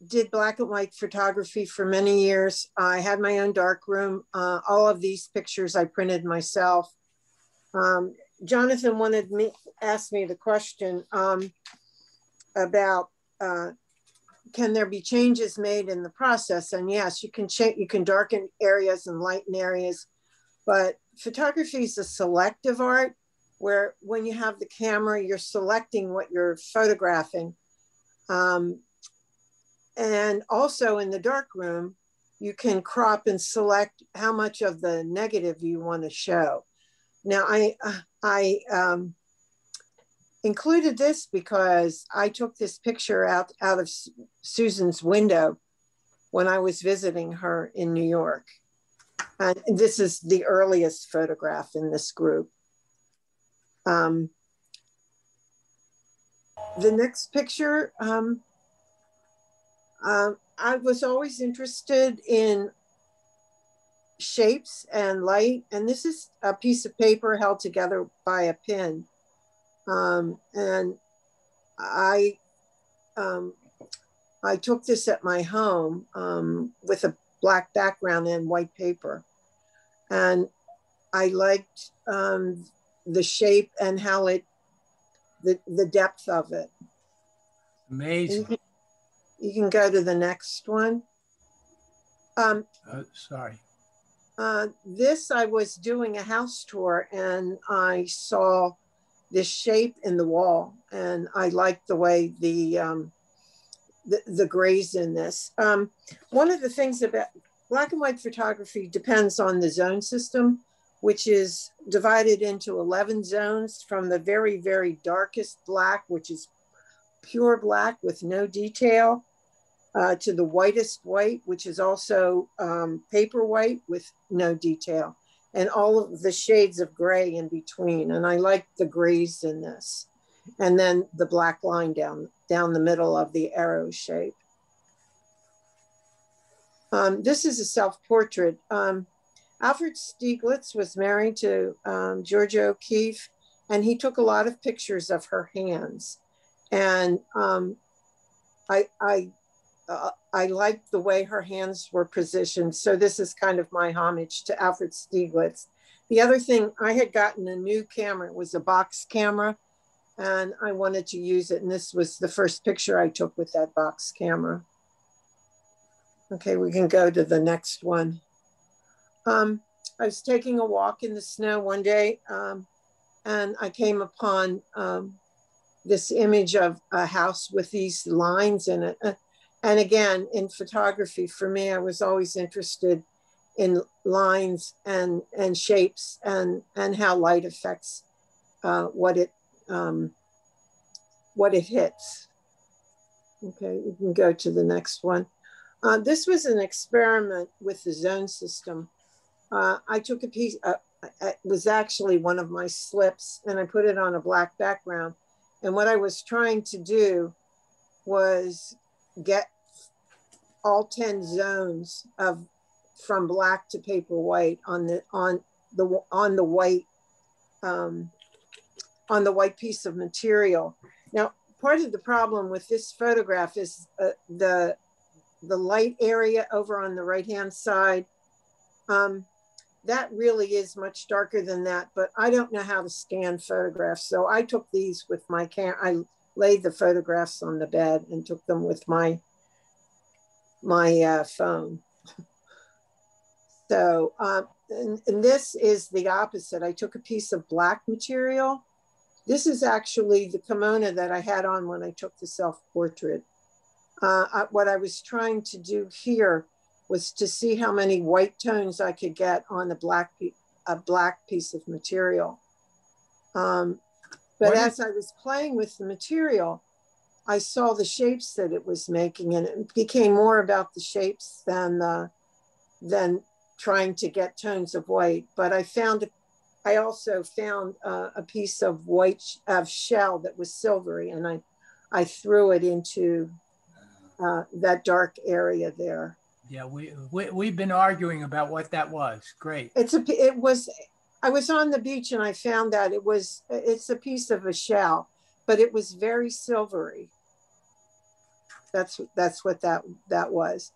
did black and white photography for many years. I had my own darkroom. All of these pictures I printed myself. Jonathan asked me the question about can there be changes made in the process? And yes, you can darken areas and lighten areas, but photography is a selective art where when you have the camera, you're selecting what you're photographing. And also in the darkroom, you can crop and select how much of the negative you want to show. Now, I included this because I took this picture out of Susan's window when I was visiting her in New York. And this is the earliest photograph in this group. The next picture, I was always interested in shapes and light, and this is a piece of paper held together by a pin. And I took this at my home with a black background and white paper. And I liked the shape and how the depth of it. Amazing. You can go to the next one. Sorry. This, I was doing a house tour and I saw this shape in the wall, and I liked the way the grays in this. One of the things about black and white photography depends on the zone system, which is divided into 11 zones, from the very, very darkest black, which is pure black with no detail, to the whitest white, which is also paper white with no detail, and all of the shades of gray in between. And I like the grays in this. And then the black line down the middle of the arrow shape. This is a self-portrait. Alfred Stieglitz was married to Georgia O'Keeffe, and he took a lot of pictures of her hands. And I liked the way her hands were positioned. So this is kind of my homage to Alfred Stieglitz. The other thing, I had gotten a new camera. It was a box camera, and I wanted to use it. And this was the first picture I took with that box camera. Okay, we can go to the next one. I was taking a walk in the snow one day, and I came upon this image of a house with these lines in it. And again, in photography, for me, I was always interested in lines and shapes and how light affects what it hits. Okay, we can go to the next one. This was an experiment with the zone system. I took a piece, it was actually one of my slips, and I put it on a black background. And what I was trying to do was get all 10 zones from black to paper white on the white piece of material. Now, part of the problem with this photograph is the light area over on the right-hand side. That really is much darker than that, but I don't know how to scan photographs. So I took these with my camera. I laid the photographs on the bed and took them with my phone. So, and this is the opposite. I took a piece of black material. This is actually the kimono that I had on when I took the self-portrait. What I was trying to do here was to see how many white tones I could get on a black piece of material. But as I was playing with the material, I saw the shapes that it was making, and it became more about the shapes than trying to get tones of white. But I also found a piece of shell that was silvery, and I threw it into that dark area there. Yeah, we've been arguing about what that was. Great. I was on the beach and I found that it's a piece of a shell, but it was very silvery. That's what that was.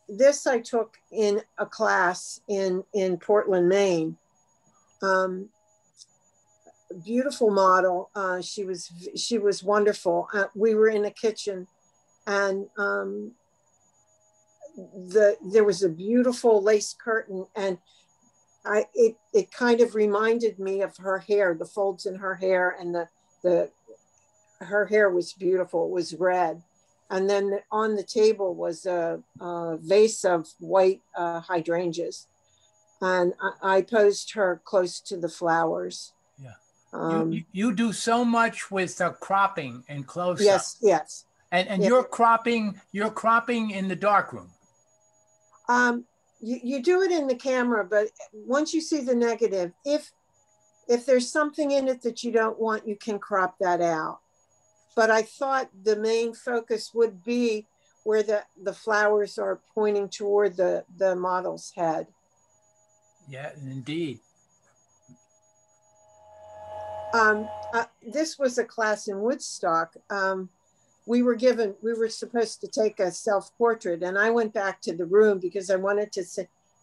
This I took in a class in Portland, Maine. Beautiful model. She was wonderful. We were in a kitchen, and there was a beautiful lace curtain, and it kind of reminded me of her hair, the folds in her hair, and her hair was beautiful. It was red. And then on the table was a vase of white hydrangeas. And I posed her close to the flowers. Yeah. You do so much with cropping and close-up. Yes, yes. And yeah. You're cropping in the darkroom. You do it in the camera, but once you see the negative, if there's something in it that you don't want, you can crop that out. But I thought the main focus would be where the flowers are pointing toward the model's head. Yeah, indeed. This was a class in Woodstock. We were supposed to take a self-portrait, and I went back to the room because I wanted to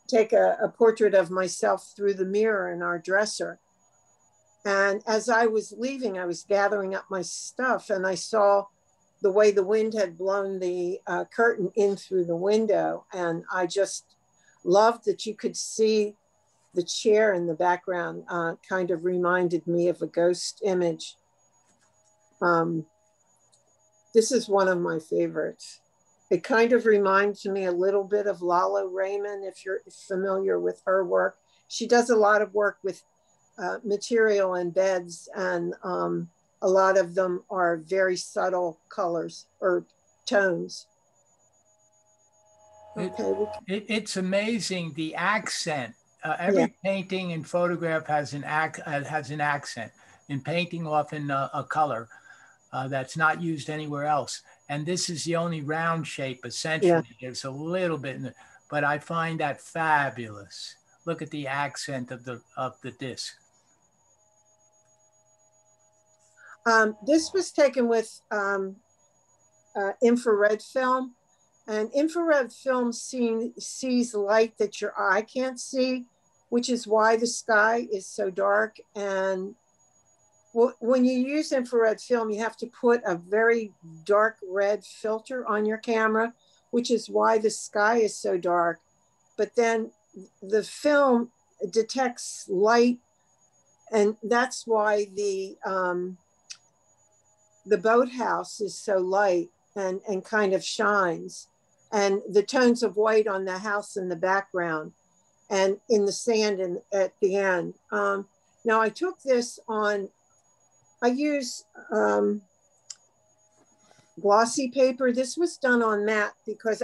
take a portrait of myself through the mirror in our dresser. And as I was leaving, I was gathering up my stuff, and I saw the way the wind had blown the curtain in through the window. And loved that you could see the chair in the background. Kind of reminded me of a ghost image. This is one of my favorites. It kind of reminds me a little bit of Lalo Raymond, if you're familiar with her work. She does a lot of work with material and beds, and a lot of them are very subtle colors or tones. It's amazing, the accent. Every painting and photograph has an accent. In painting, often a color that's not used anywhere else. And this is the only round shape, essentially. Yeah. There's a little bit in it, but I find that fabulous. Look at the accent of the disc. This was taken with infrared film, and infrared film sees light that your eye can't see, which is why the sky is so dark. And when you use infrared film, you have to put a very dark red filter on your camera, which is why the sky is so dark. But then the film detects light, and that's why the boathouse is so light and kind of shines, and the tones of white on the house in the background and in the sand at the end. Now I took this on, I use glossy paper. This was done on matte because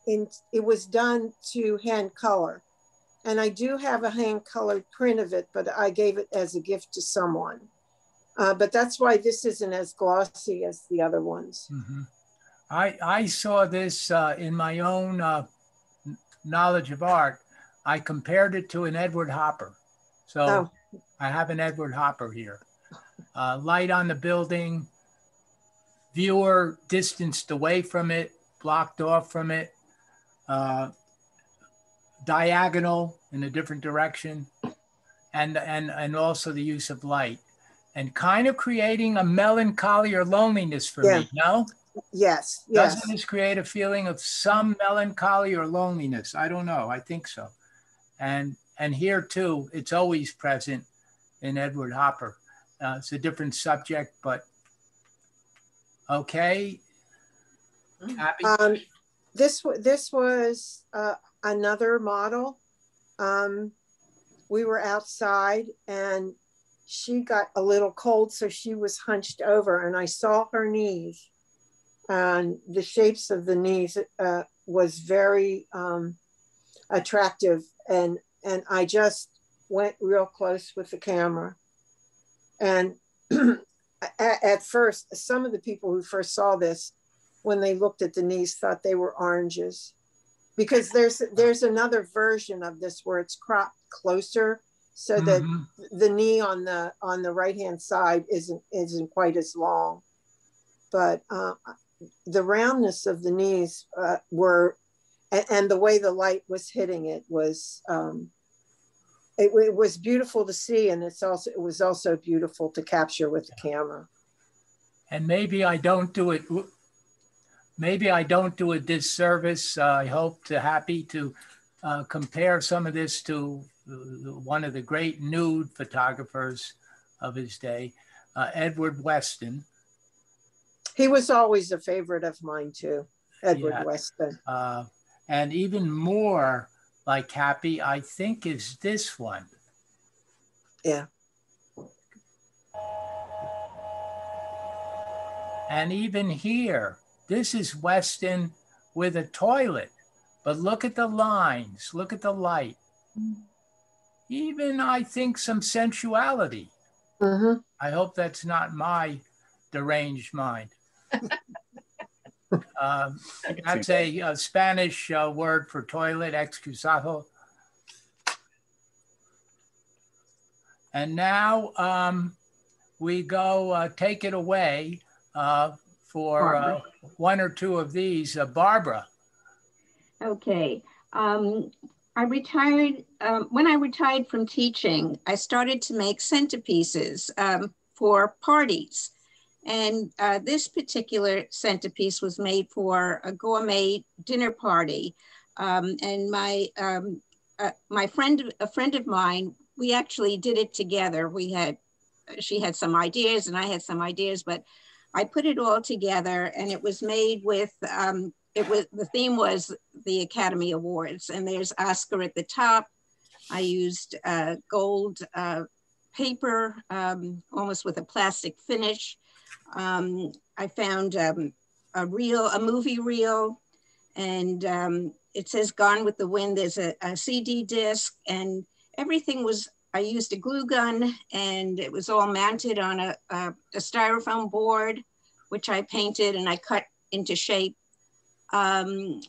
it was done to hand color. And I do have a hand colored print of it, but I gave it as a gift to someone. But that's why this isn't as glossy as the other ones. Mm-hmm. I saw this in my own knowledge of art. I compared it to an Edward Hopper. So I have an Edward Hopper here. Light on the building, viewer distanced away from it, blocked off from it, diagonal in a different direction, and also the use of light, and kind of creating a melancholy or loneliness for me, no? Yes, yes. Doesn't this create a feeling of some melancholy or loneliness? I don't know, I think so. And here too, it's always present in Edward Hopper. It's a different subject, but okay. Happy? This was another model. We were outside and she got a little cold, so she was hunched over, and I saw her knees, and the shapes of the knees was very attractive, and I just went real close with the camera. And at first, some of the people who first saw this, when they looked at the knees, thought they were oranges, because there's another version of this where it's cropped closer, so that the knee on the right hand side isn't quite as long. But the roundness of the knees were, and the way the light was hitting it was. It was beautiful to see, and it was also beautiful to capture with the camera. And maybe I don't do it. Maybe I don't do a disservice. I hope to Happy to compare some of this to one of the great nude photographers of his day, Edward Weston. He was always a favorite of mine too, Edward Weston. And even more like Happy, I think, is this one. Yeah. And even here, this is Weston with a toilet, but look at the lines, look at the light. Even, I think, some sensuality. I hope that's not my deranged mind. That's a Spanish word for toilet, excusado. And now we go take it away for one or two of these. Barbara. Okay. I retired, when I retired from teaching, I started to make centerpieces for parties. And this particular centerpiece was made for a gourmet dinner party And my friend, a friend of mine, we actually did it together. She had some ideas and I had some ideas, but I put it all together, and it was made with, the theme was the Academy Awards, and there's Oscar at the top. I used gold paper, almost with a plastic finish. I found a movie reel, and it says Gone with the Wind. There's a CD disc, and everything was, I used a glue gun, and it was all mounted on a styrofoam board, which I painted and I cut into shape. The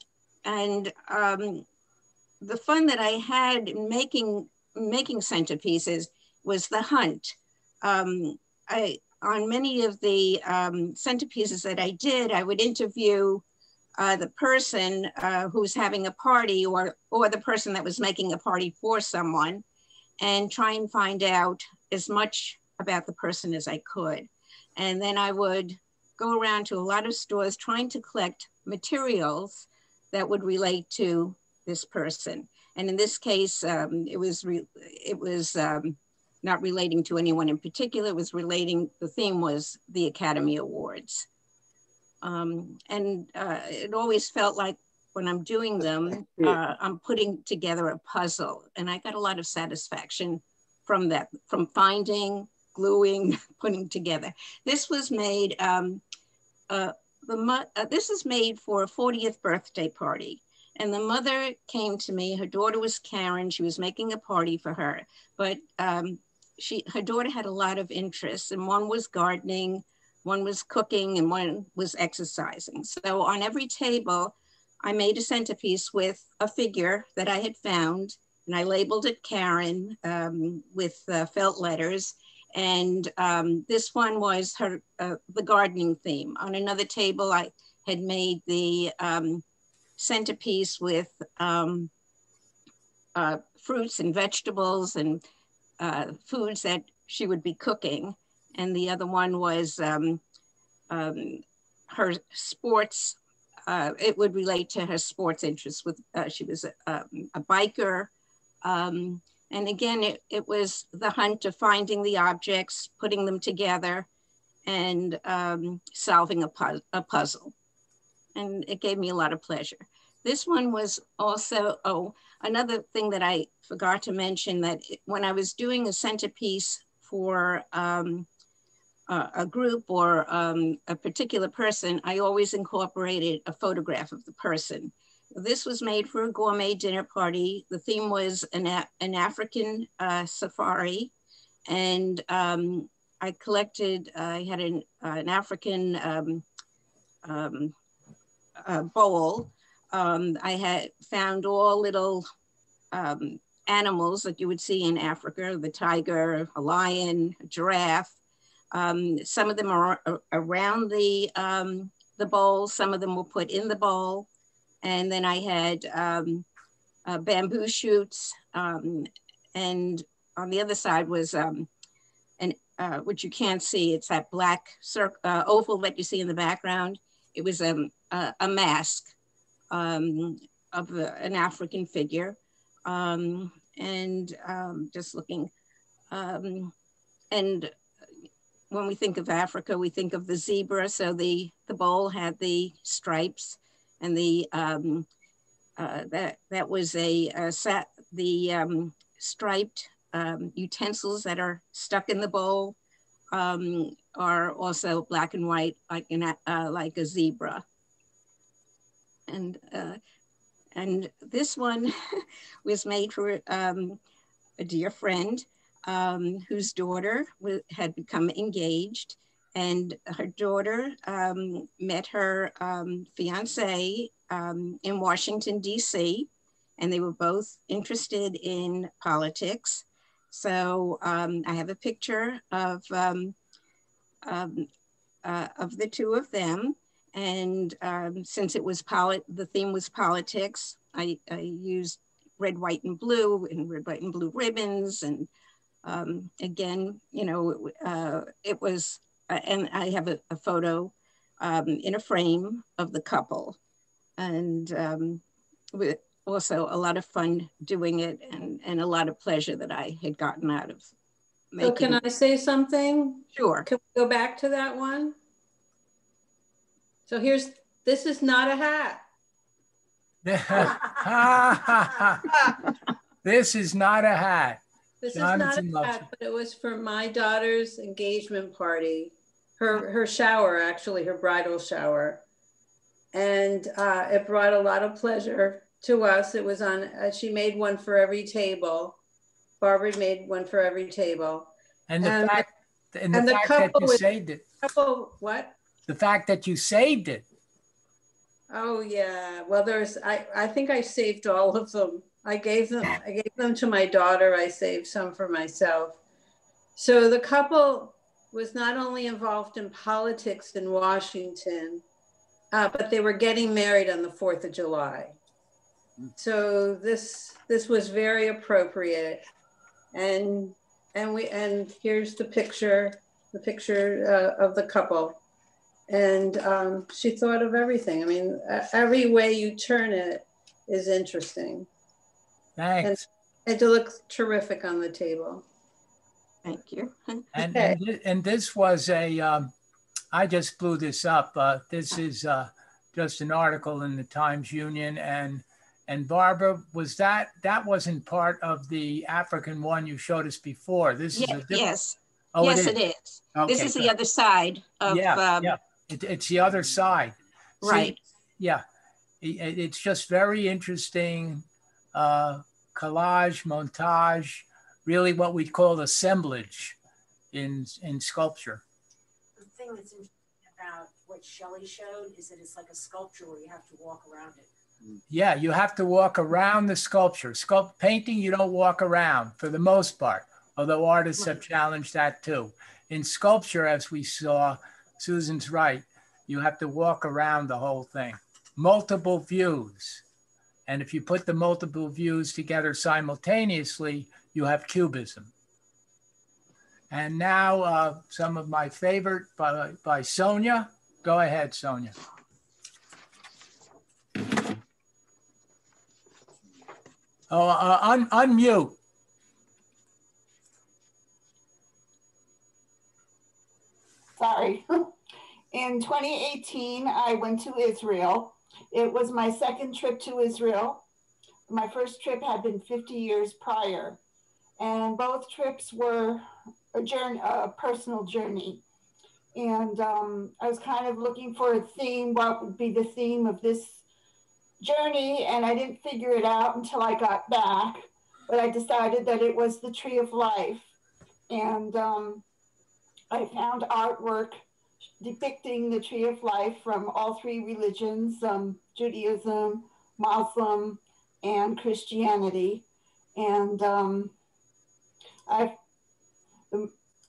fun that I had in making centerpieces was the hunt. On many of the centerpieces that I did, I would interview the person who's having a party, or the person that was making a party for someone, and try and find out as much about the person as I could. And then I would go around to a lot of stores trying to collect materials that would relate to this person. And in this case, it was not relating to anyone in particular. It was relating, the theme was the Academy Awards. It always felt like when I'm doing them, I'm putting together a puzzle, and I got a lot of satisfaction from that, from finding, gluing, putting together. This was made, this is made for a 40th birthday party. And the mother came to me, her daughter was Karen, she was making a party for her, but her daughter had a lot of interests, and one was gardening, one was cooking, and one was exercising. So on every table, I made a centerpiece with a figure that I had found, and I labeled it Karen with felt letters. And this one was her, the gardening theme. On another table, I had made the centerpiece with fruits and vegetables and foods that she would be cooking. And the other one was her sports. It would relate to her sports interests. With she was a biker. And again, it was the hunt of finding the objects, putting them together, and solving a puzzle. And it gave me a lot of pleasure. This one was also, another thing that I forgot to mention, that when I was doing a centerpiece for a group or a particular person, I always incorporated a photograph of the person. This was made for a gourmet dinner party. The theme was an African safari. And I collected, I had an African bowl. I had found all little animals that you would see in Africa, the tiger, a lion, a giraffe. Some of them are around the bowl, some of them were put in the bowl. And then I had bamboo shoots. And on the other side was, which you can't see, it's that black oval that you see in the background. It was a mask of an African figure. Just looking. And when we think of Africa, we think of the zebra. So the bowl had the stripes, and the that was the striped utensils that are stuck in the bowl are also black and white, like a zebra. And this one was made for a dear friend whose daughter had become engaged, and her daughter met her fiance in Washington, D.C., and they were both interested in politics. So I have a picture of the two of them. And since it was the theme was politics, I used red, white, and blue ribbons. And again, you know, it was, and I have a photo in a frame of the couple. And also a lot of fun doing it, and a lot of pleasure that I had gotten out of making. So can I say something? Sure. Can we go back to that one? So this is not a hat. This is not a hat. This Jonathan is not a hat, but it was for my daughter's engagement party. Her shower, actually, her bridal shower. And it brought a lot of pleasure to us. It was on, she made one for every table. Barbara made one for every table. And the fact that you saved it. What? The fact that you saved it. Oh yeah. Well, I think I saved all of them. I gave them to my daughter. I saved some for myself. So the couple was not only involved in politics in Washington, but they were getting married on the 4th of July. So this was very appropriate. And here's the picture of the couple. And she thought of everything. I mean, every way you turn it is interesting. Thanks. And to look terrific on the table. Thank you. And this was I just blew this up. This is just an article in the Times Union. And Barbara, that wasn't part of the African one you showed us before. This is a different. Yes. Oh, yes, it is. Okay, this is the other side of. Yeah. It's the other side. Right. See, yeah. It's just very interesting. Collage, montage, really what we'd call assemblage in sculpture. The thing that's interesting about what Shelley showed is that it's like a sculpture where you have to walk around it. Yeah, you have to walk around the sculpture. Painting, you don't walk around for the most part, although artists have challenged that too. In sculpture, as we saw, Susan's right, you have to walk around the whole thing. Multiple views. And if you put the multiple views together simultaneously, you have cubism. And now some of my favorite by Sonia. Go ahead, Sonia. Oh, unmute. Sorry. In 2018, I went to Israel. It was my second trip to Israel. My first trip had been 50 years prior. And both trips were a personal journey. And I was kind of looking for a theme, what would be the theme of this journey, and I didn't figure it out until I got back, but I decided that it was the Tree of Life. And I found artwork depicting the Tree of Life from all three religions, Judaism, Muslim, and Christianity. And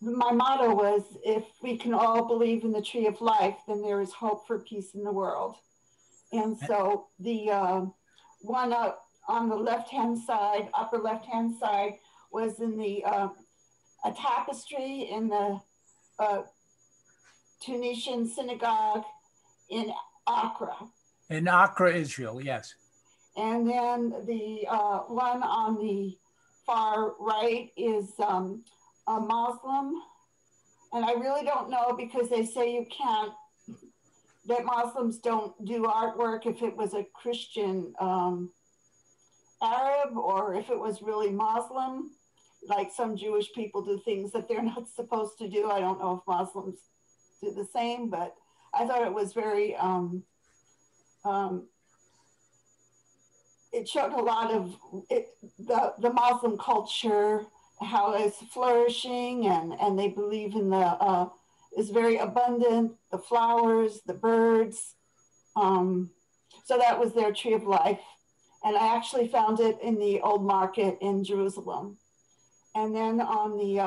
my motto was, if we can all believe in the Tree of Life, then there is hope for peace in the world. And so the one up on the left-hand side, upper left-hand side, was in the a tapestry in the Tunisian synagogue in Accra. In Accra, Israel, yes. And then the one on the far right is a Muslim. And I really don't know, because they say you can't, that Muslims don't do artwork if it was a Christian Arab, or if it was really Muslim, like some Jewish people do things that they're not supposed to do. I don't know if Muslims do the same, but I thought it was very, it showed a lot of the Muslim culture, how it's flourishing, and they believe in the, is very abundant, the flowers, the birds. So that was their Tree of Life. And I actually found it in the Old Market in Jerusalem. And then on the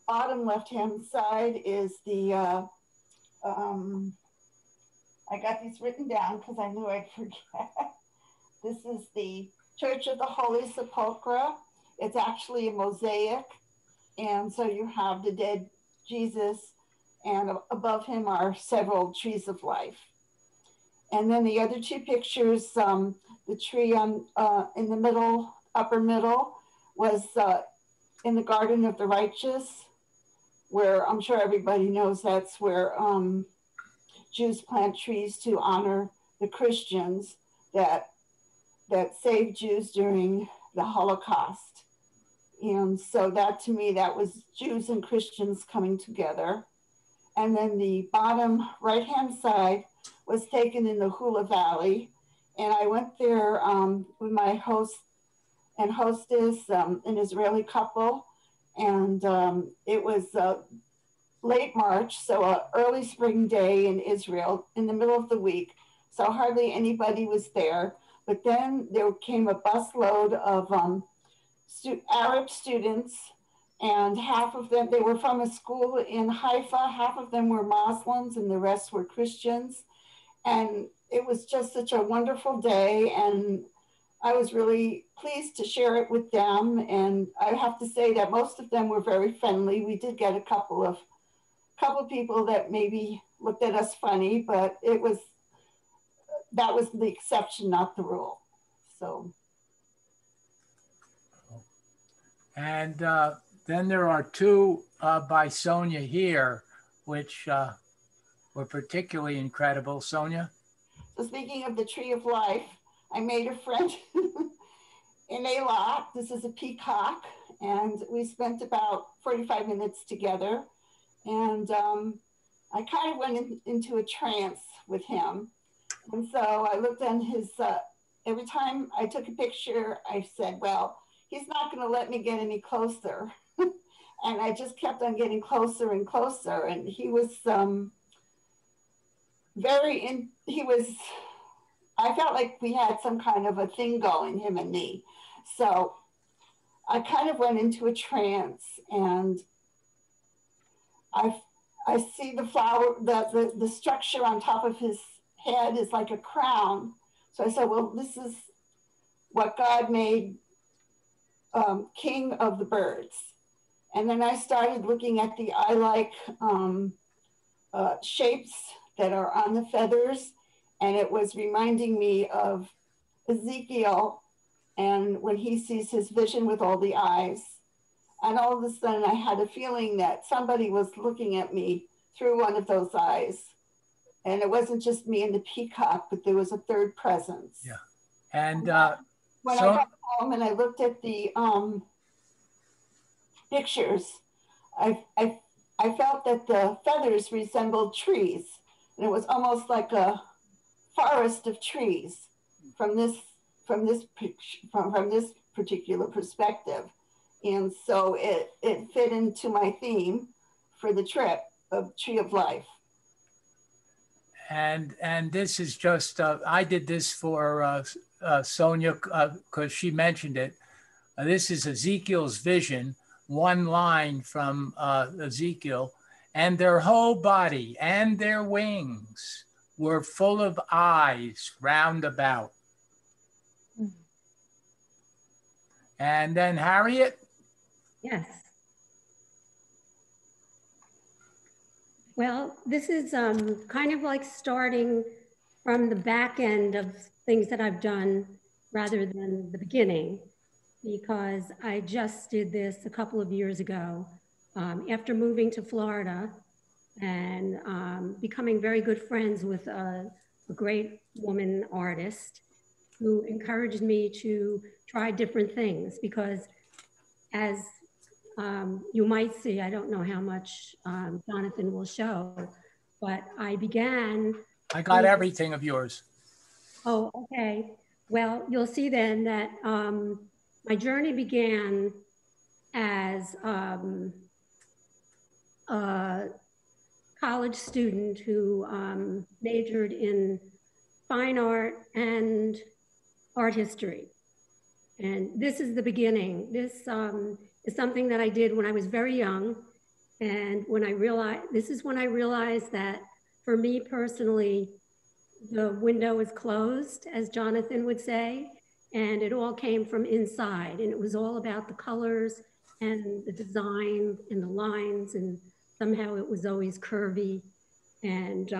bottom left-hand side is the, I got these written down because I knew I'd forget. This is the Church of the Holy Sepulchre. It's actually a mosaic. And so you have the dead Jesus, and above him are several trees of life. And then the other two pictures, the The tree on in the middle, upper middle, was in the Garden of the Righteous, where I'm sure everybody knows that's where Jews plant trees to honor the Christians that saved Jews during the Holocaust. And so that, to me, that was Jews and Christians coming together. And then the bottom right-hand side was taken in the Hula Valley. And I went there with my host and hostess, an Israeli couple. And it was late March, so an early spring day in Israel in the middle of the week. So hardly anybody was there. But then there came a busload of Arab students, and half of them, they were from a school in Haifa, half of them were Muslims and the rest were Christians. And it was just such a wonderful day, and I was really pleased to share it with them. And I have to say that most of them were very friendly. We did get a couple people that maybe looked at us funny, but that was the exception, not the rule. So. And then there are two by Sonia here, which were particularly incredible. Sonia? So speaking of the Tree of Life, I made a friend in Eilat. This is a peacock, and we spent about 45 minutes together. And I kind of went into a trance with him. And so I looked on his, every time I took a picture, I said, well, he's not going to let me get any closer. And I just kept on getting closer and closer. And he was I felt like we had some kind of a thing going, him and me. So I kind of went into a trance, and I see the flower, the structure on top of his head is like a crown. So I said, well, this is what God made king of the birds. And then I started looking at the eye-like shapes that are on the feathers. And it was reminding me of Ezekiel, and when he sees his vision with all the eyes. And all of a sudden I had a feeling that somebody was looking at me through one of those eyes. And it wasn't just me and the peacock, but there was a third presence. Yeah. And when I got home and I looked at the pictures, I felt that the feathers resembled trees. And it was almost like a forest of trees from this particular perspective. And so it fit into my theme for the trip of Tree of Life. And this is just, I did this for Sonia because she mentioned it. This is Ezekiel's vision, one line from Ezekiel, and their whole body and their wings were full of eyes round about. Mm-hmm. And then Harriet? Yes. Well, this is kind of like starting from the back end of things that I've done rather than the beginning, because I just did this a couple of years ago after moving to Florida and becoming very good friends with a great woman artist who encouraged me to try different things, because as you might see, I don't know how much Jonathan will show, but I got everything of yours. Oh, okay. Well, you'll see then that my journey began as a college student who majored in fine art and art history. And this is the beginning. This is something that I did when I was very young. And when I realized, this is when I realized that for me personally, the window is closed, as Jonathan would say, and it all came from inside. And it was all about the colors and the design and the lines, and somehow it was always curvy. And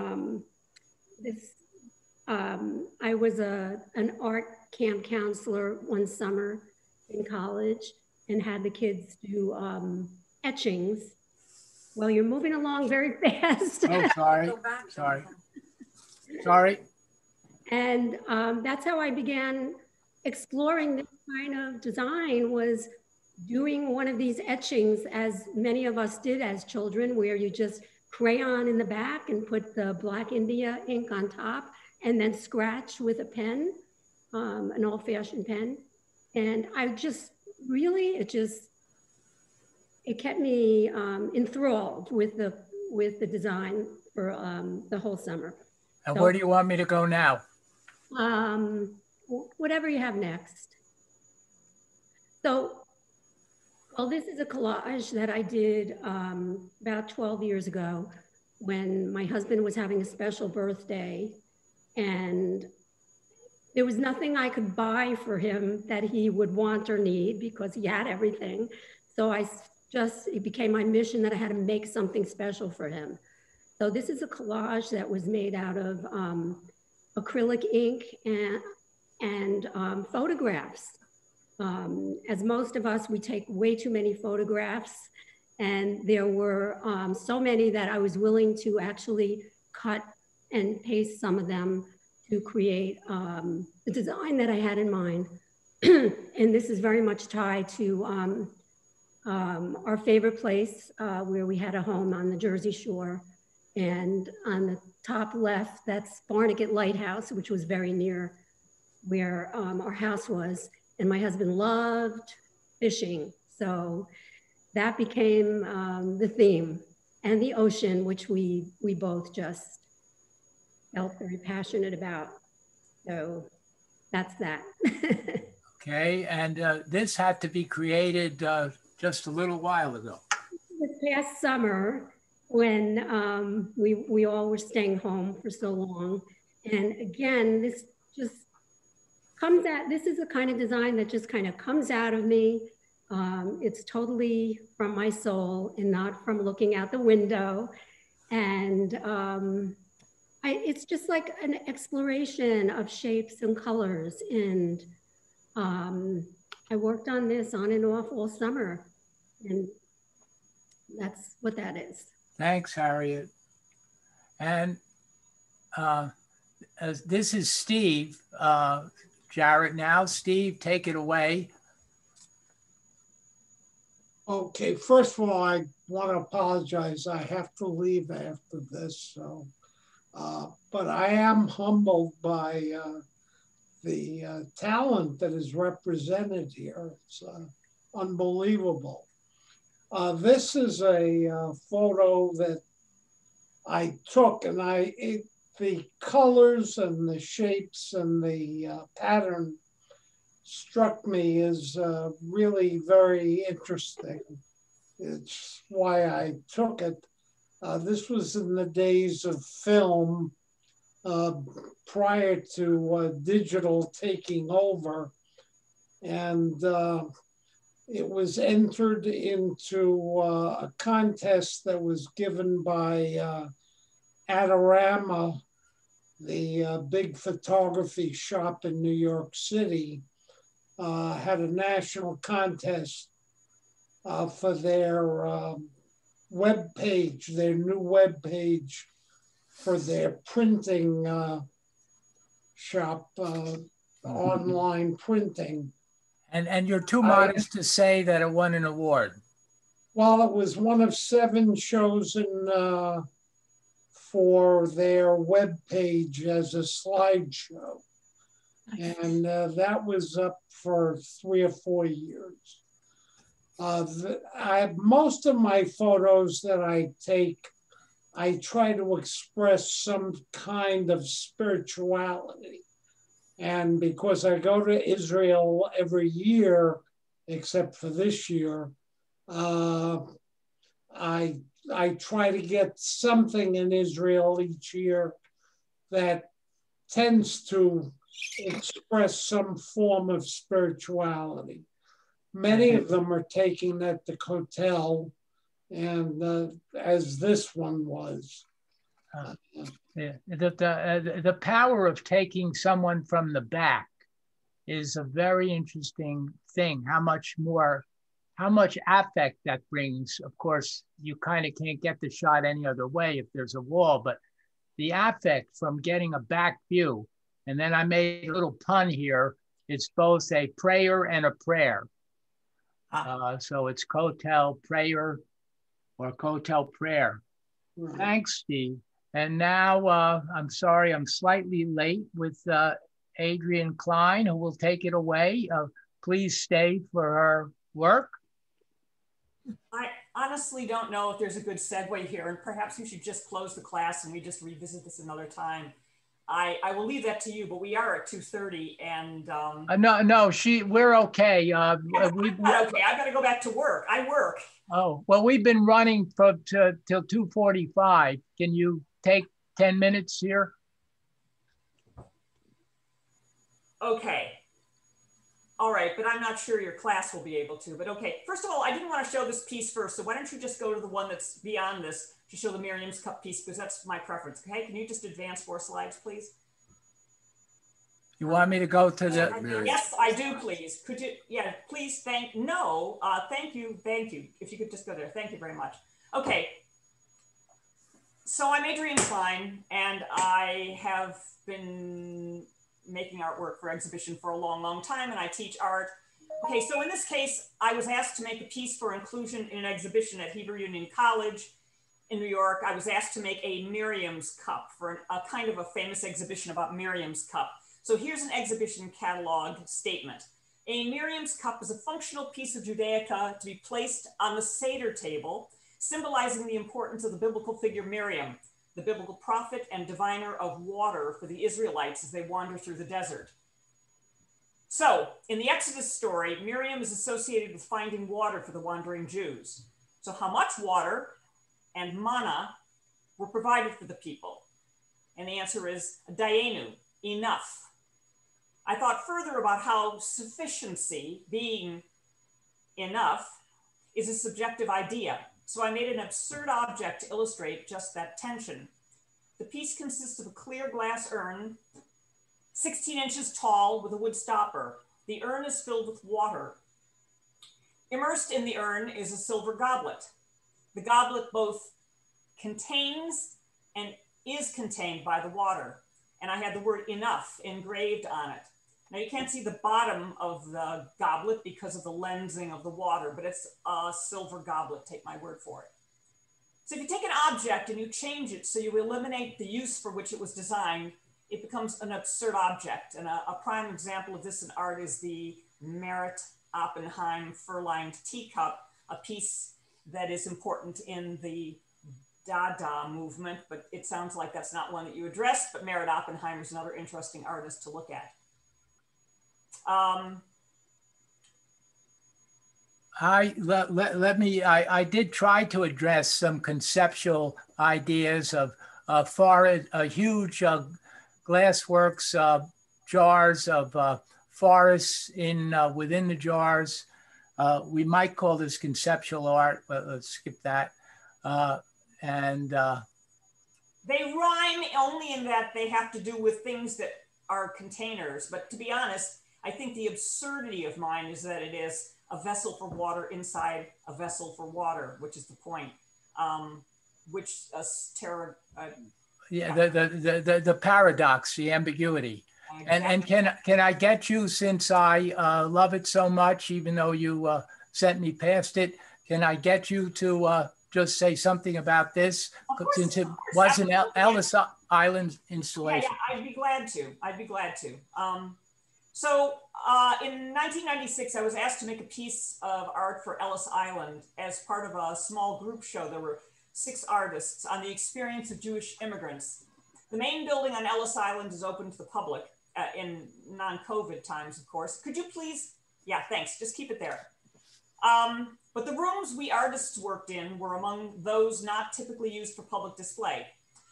I was an art camp counselor one summer in college and had the kids do etchings. Well, you're moving along very fast. Oh, sorry, sorry. And that's how I began exploring this kind of design, was doing one of these etchings, as many of us did as children, where you just crayon in the back and put the Black India ink on top and then scratch with a pen, an old-fashioned pen. And I just really, it kept me enthralled with the design for the whole summer. And so, where do you want me to go now? Whatever you have next. So, well, this is a collage that I did about 12 years ago when my husband was having a special birthday, and there was nothing I could buy for him that he would want or need because he had everything. So it became my mission that I had to make something special for him. So this is a collage that was made out of acrylic ink and photographs. As most of us, we take way too many photographs, and there were so many that I was willing to actually cut and paste some of them to create the design that I had in mind. And this is very much tied to our favorite place where we had a home on the Jersey Shore. And on the top left, that's Barnegat Lighthouse, which was very near where our house was. And my husband loved fishing. So that became the theme, and the ocean, which we both just felt very passionate about. So that's that. Okay, and this had to be created just a little while ago. This past summer, when we all were staying home for so long. And again, this just comes out, this is the kind of design that just kind of comes out of me. It's totally from my soul and not from looking out the window. And it's just like an exploration of shapes and colors. And I worked on this on and off all summer. And that's what that is. Thanks, Harriet. And this is Steve Jarrett now. Steve, take it away. Okay, first of all, I want to apologize. I have to leave after this, so, but I am humbled by the talent that is represented here. It's unbelievable. This is a photo that I took, and the colors and the shapes and the pattern struck me as really very interesting. It's why I took it. This was in the days of film prior to digital taking over. And it was entered into a contest that was given by Adorama, the big photography shop in New York City. Had a national contest for their web page, their new web page for their printing shop, online printing. And you're too modest to say that it won an award. Well, it was one of 7 chosen for their web page as a slideshow. And that was up for 3 or 4 years. Most of my photos that I take, I try to express some kind of spirituality. And because I go to Israel every year, except for this year, I try to get something in Israel each year that tends to express some form of spirituality. Many of them are taken at the Kotel, and as this one was. The power of taking someone from the back is a very interesting thing. How much affect that brings. Of course, you kind of can't get the shot any other way if there's a wall, but the affect from getting a back view. And then I made a little pun here. It's both a prayer and a prayer. So it's Kotel prayer or Kotel prayer. Right. Thanks, Steve. And now I'm sorry, I'm slightly late with Adrienne Klein, who will take it away. Please stay for her work. I honestly don't know if there's a good segue here, and perhaps we should just close the class and we just revisit this another time. I will leave that to you, but we are at 2:30 and no, we're okay. Yeah, okay, I've got to go back to work. I work. Oh, well, we've been running till 2:45. Can you take 10 minutes here? Okay. All right, but I'm not sure your class will be able to, but okay. First of all, I didn't want to show this piece first, so why don't you just go to the one that's beyond this to show the Miriam's Cup piece, because that's my preference, okay? Can you just advance 4 slides, please? You want me to go to the... Yes, I do, please. Could you, yeah, please, thank you. If you could just go there, thank you very much. Okay, so I'm Adrienne Klein, and I have been making artwork for exhibition for a long, long time, and I teach art. Okay, so in this case, I was asked to make a piece for inclusion in an exhibition at Hebrew Union College in New York. I was asked to make a Miriam's Cup for a kind of a famous exhibition about Miriam's Cup. So here's an exhibition catalog statement. A Miriam's Cup is a functional piece of Judaica to be placed on the Seder table, symbolizing the importance of the biblical figure Miriam, the biblical prophet and diviner of water for the Israelites as they wander through the desert. So in the Exodus story, Miriam is associated with finding water for the wandering Jews. So how much water and manna were provided for the people? And the answer is dayenu, enough. I thought further about how sufficiency, being enough, is a subjective idea. So I made an absurd object to illustrate just that tension. The piece consists of a clear glass urn, 16 inches tall with a wood stopper. The urn is filled with water. Immersed in the urn is a silver goblet. The goblet both contains and is contained by the water. And I had the word enough engraved on it. Now you can't see the bottom of the goblet because of the lensing of the water, but it's a silver goblet, take my word for it. So if you take an object and you change it so you eliminate the use for which it was designed, it becomes an absurd object. And a prime example of this in art is the Merit Oppenheim fur-lined teacup, a piece that is important in the Dada movement, but it sounds like that's not one that you addressed, but Merit Oppenheimer is another interesting artist to look at. I did try to address some conceptual ideas of huge glassworks, jars of forests within the jars. We might call this conceptual art, but let's skip that. They rhyme only in that they have to do with things that are containers. But to be honest, I think the absurdity of mine is that it is a vessel for water inside a vessel for water, which is the point. The paradox, the ambiguity. Exactly. And can I get you, since I love it so much, even though you sent me past it, can I get you to just say something about this, since it was an Ellis Island installation? Yeah, I'd be glad to. So in 1996, I was asked to make a piece of art for Ellis Island as part of a small group show. There were 6 artists on the experience of Jewish immigrants. The main building on Ellis Island is open to the public in non-COVID times, of course. Could you please, yeah, thanks, just keep it there. But the rooms we artists worked in were among those not typically used for public display.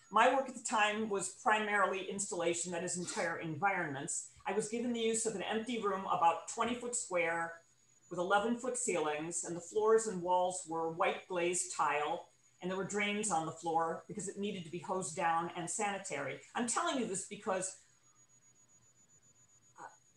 My work at the time was primarily installation, that is entire environments. I was given the use of an empty room about 20-foot square with 11-foot ceilings, and the floors and walls were white glazed tile, and there were drains on the floor because it needed to be hosed down and sanitary. I'm telling you this because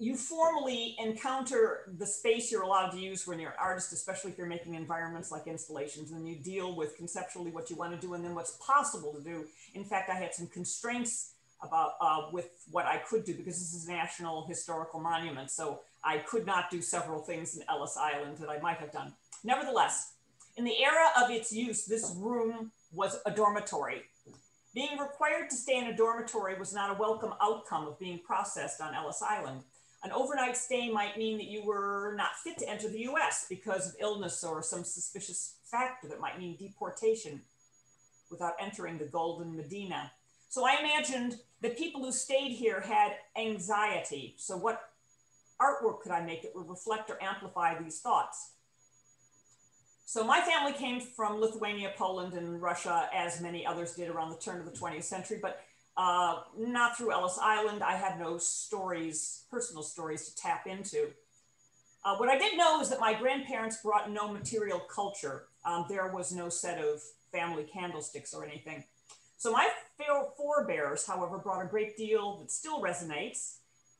you formally encounter the space you're allowed to use when you're an artist, especially if you're making environments like installations, and you deal with conceptually what you want to do and then what's possible to do. In fact, I had some constraints about with what I could do because this is a national historical monument. So I could not do several things in Ellis Island that I might have done. Nevertheless, in the era of its use, this room was a dormitory. Being required to stay in a dormitory was not a welcome outcome of being processed on Ellis Island. An overnight stay might mean that you were not fit to enter the US because of illness or some suspicious factor that might mean deportation without entering the Golden Medina. So I imagined that people who stayed here had anxiety. So what artwork could I make that would reflect or amplify these thoughts? So my family came from Lithuania, Poland, and Russia, as many others did around the turn of the 20th century, but not through Ellis Island. I had no stories, personal stories to tap into. What I did know is that my grandparents brought no material culture. There was no set of family candlesticks or anything. So my forebears, however, brought a great deal that still resonates,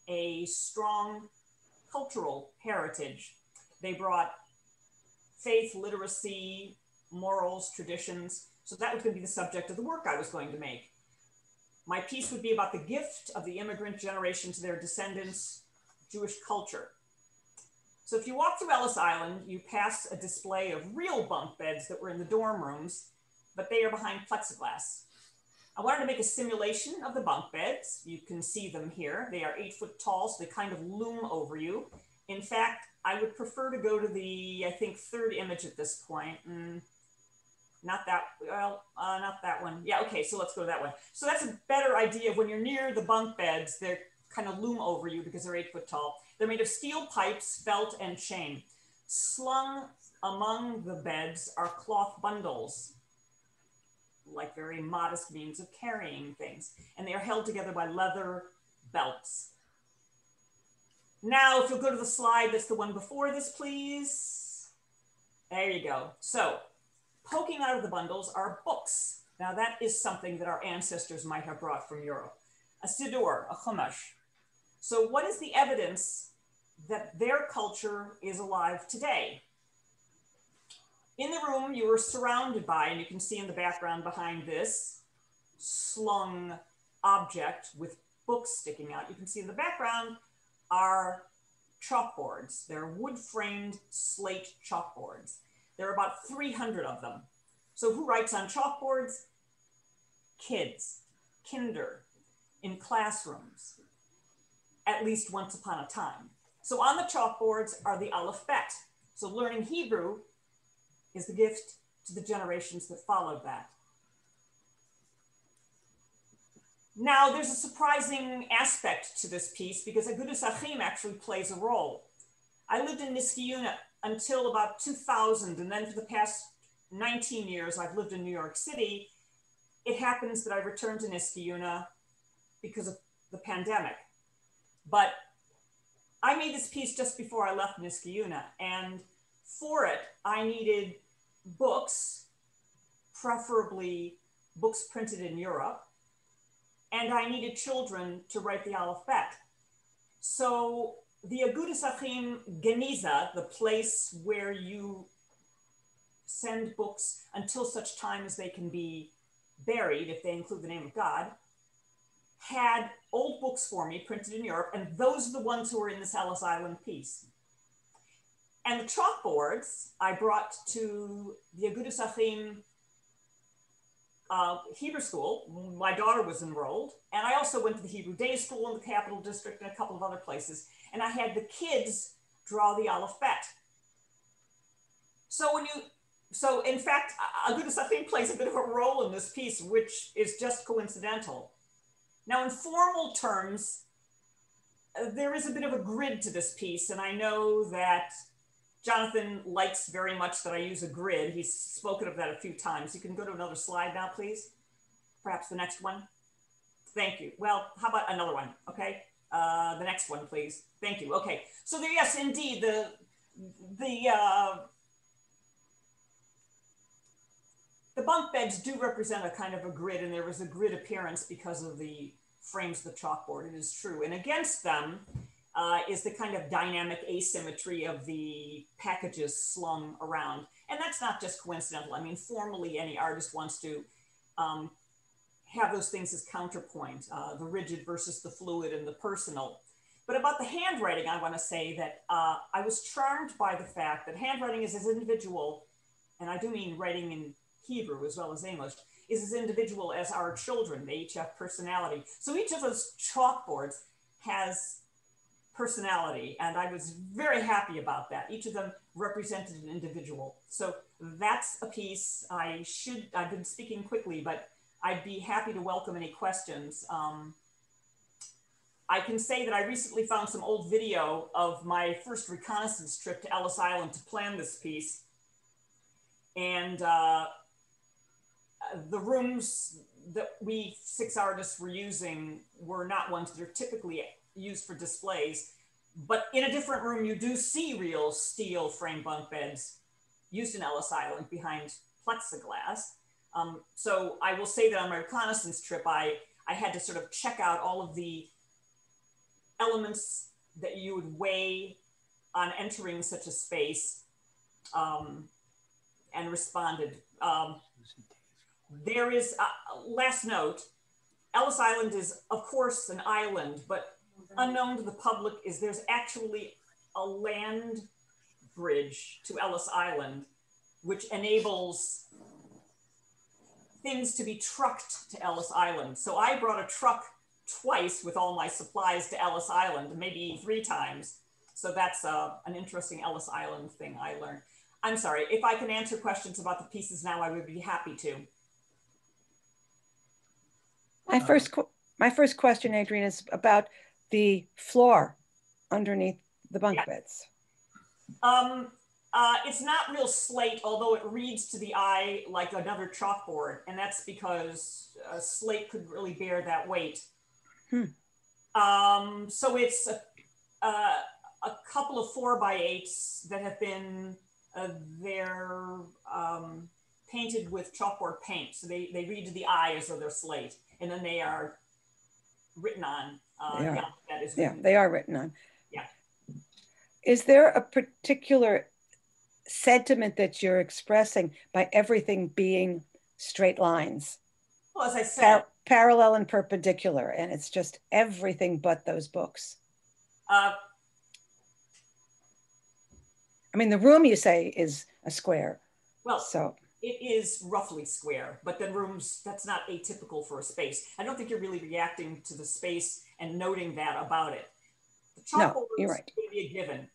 a strong cultural heritage. They brought faith, literacy, morals, traditions. So that was going to be the subject of the work I was going to make. My piece would be about the gift of the immigrant generation to their descendants, Jewish culture. So if you walk through Ellis Island, you pass a display of real bunk beds that were in the dorm rooms, but they are behind plexiglass. I wanted to make a simulation of the bunk beds. You can see them here. They are 8 foot tall, so they kind of loom over you. In fact, I would prefer to go to the, I think, third image at this point. Not that, well, not that one. Yeah, okay, so let's go to that one. So that's a better idea of when you're near the bunk beds, they kind of loom over you because they're 8 foot tall. They're made of steel pipes, felt, and chain. Slung among the beds are cloth bundles, like very modest means of carrying things. And they are held together by leather belts. Now, if you'll go to the slide, that's the one before this, please. There you go. So, poking out of the bundles are books. Now, that is something that our ancestors might have brought from Europe. A siddur, a chumash. So, what is the evidence that their culture is alive today? In the room, you were surrounded by, and you can see in the background behind this, slung object with books sticking out. You can see in the background are chalkboards. They're wood-framed slate chalkboards. There are about 300 of them. So who writes on chalkboards? Kids, kinder, in classrooms, at least once upon a time. So on the chalkboards are the Aleph Bet. So learning Hebrew is the gift to the generations that followed that. Now, there's a surprising aspect to this piece because Agudas Achim actually plays a role. I lived in Niskayuna until about 2000, and then for the past 19 years, I've lived in New York City. It happens that I returned to Niskayuna because of the pandemic. But I made this piece just before I left Niskayuna, and for it, I needed books, preferably books printed in Europe, and I needed children to write the Aleph Bet. So the Agudas Achim Geniza, the place where you send books until such time as they can be buried, if they include the name of God, had old books for me printed in Europe, and those are the ones who are in this Ellis Island piece. And the chalkboards I brought to the Agudas Achim Hebrew school. My daughter was enrolled, and I also went to the Hebrew Day School in the Capital District and a couple of other places, and I had the kids draw the Aleph Bet. So in fact, Agudas Achim plays a bit of a role in this piece, which is just coincidental. Now, in formal terms, there is a bit of a grid to this piece, and I know that Jonathan likes very much that I use a grid. He's spoken of that a few times. You can go to another slide now, please. Perhaps the next one. Thank you. Well, how about another one? Okay. The next one, please. Thank you. Okay. So there, yes, indeed, the bunk beds do represent a kind of a grid, and there was a grid appearance because of the frames of the chalkboard. It is true. And against them is the kind of dynamic asymmetry of the packages slung around. And that's not just coincidental. I mean, formally, any artist wants to have those things as counterpoint, the rigid versus the fluid and the personal. But about the handwriting, I want to say that I was charmed by the fact that handwriting is as individual, and I do mean writing in Hebrew as well as English, is as individual as our children. They each have personality. So each of those chalkboards has personality, and I was very happy about that. Each of them represented an individual. So that's a piece. I've been speaking quickly, but I'd be happy to welcome any questions. I can say that I recently found some old video of my first reconnaissance trip to Ellis Island to plan this piece. And the rooms that we 6 artists were using were not ones that are typically used for displays, but in a different room, you do see real steel frame bunk beds used in Ellis Island behind plexiglass. So I will say that on my reconnaissance trip, I had to sort of check out all of the elements that you would weigh on entering such a space, and responded. There is, last note, Ellis Island is of course an island, but unknown to the public is there's actually a land bridge to Ellis Island, which enables things to be trucked to Ellis Island. So I brought a truck twice with all my supplies to Ellis Island, maybe 3 times. So that's an interesting Ellis Island thing I learned. I'm sorry, if I can answer questions about the pieces now, I would be happy to. My first question, Adrienne, is about the floor underneath the bunk beds. It's not real slate, although it reads to the eye like another chalkboard, and that's because slate could really bear that weight. So it's a couple of 4x8s that have been painted with chalkboard paint. So they read to the eye as though they're slate, and then they are written on. They are written on. Yeah. Is there a particular sentiment that you're expressing by everything being straight lines? Well, as I said, parallel and perpendicular, and it's just everything but those books. I mean, the room you say is a square. Well, so it is roughly square, but then rooms, that's not atypical for a space. I don't think you're really reacting to the space and noting that about it. The chalkboard you're right. is going to be a given.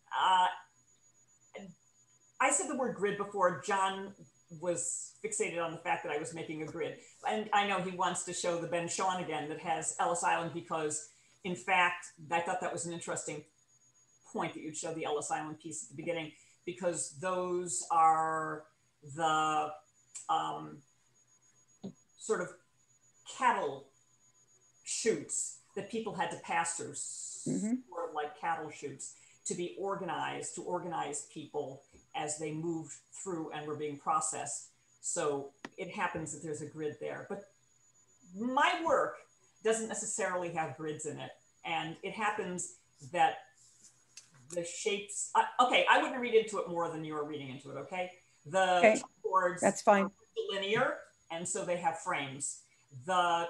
I said the word grid before. John was fixated on the fact that I was making a grid. And I know he wants to show the Ben Shahn again that has Ellis Island because, in fact, I thought that was an interesting point that you'd show the Ellis Island piece at the beginning, because those are the sort of cattle chutes that people had to pass through, sort of like cattle chutes, to be organized, to organize people as they moved through and were being processed. So it happens that there's a grid there. But my work doesn't necessarily have grids in it. And it happens that the shapes, okay, I wouldn't read into it more than you are reading into it, okay? The chalkboards that's fine. Are linear, and so they have frames. The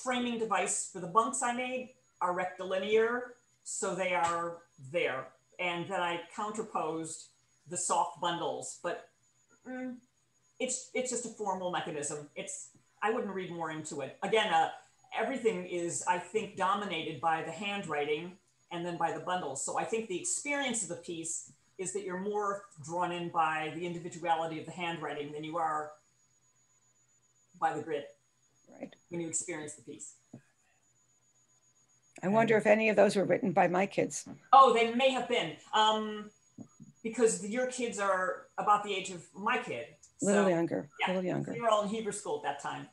framing device for the bunks I made are rectilinear, so they are there. And then I counterposed the soft bundles, but it's just a formal mechanism. I wouldn't read more into it. Again, everything is, I think, dominated by the handwriting and then by the bundles. So I think the experience of the piece is that you're more drawn in by the individuality of the handwriting than you are by the grid. Right. When you experience the piece. I wonder if any of those were written by my kids. Oh, they may have been, because your kids are about the age of my kid. A little younger, a little younger. You were all in Hebrew school at that time.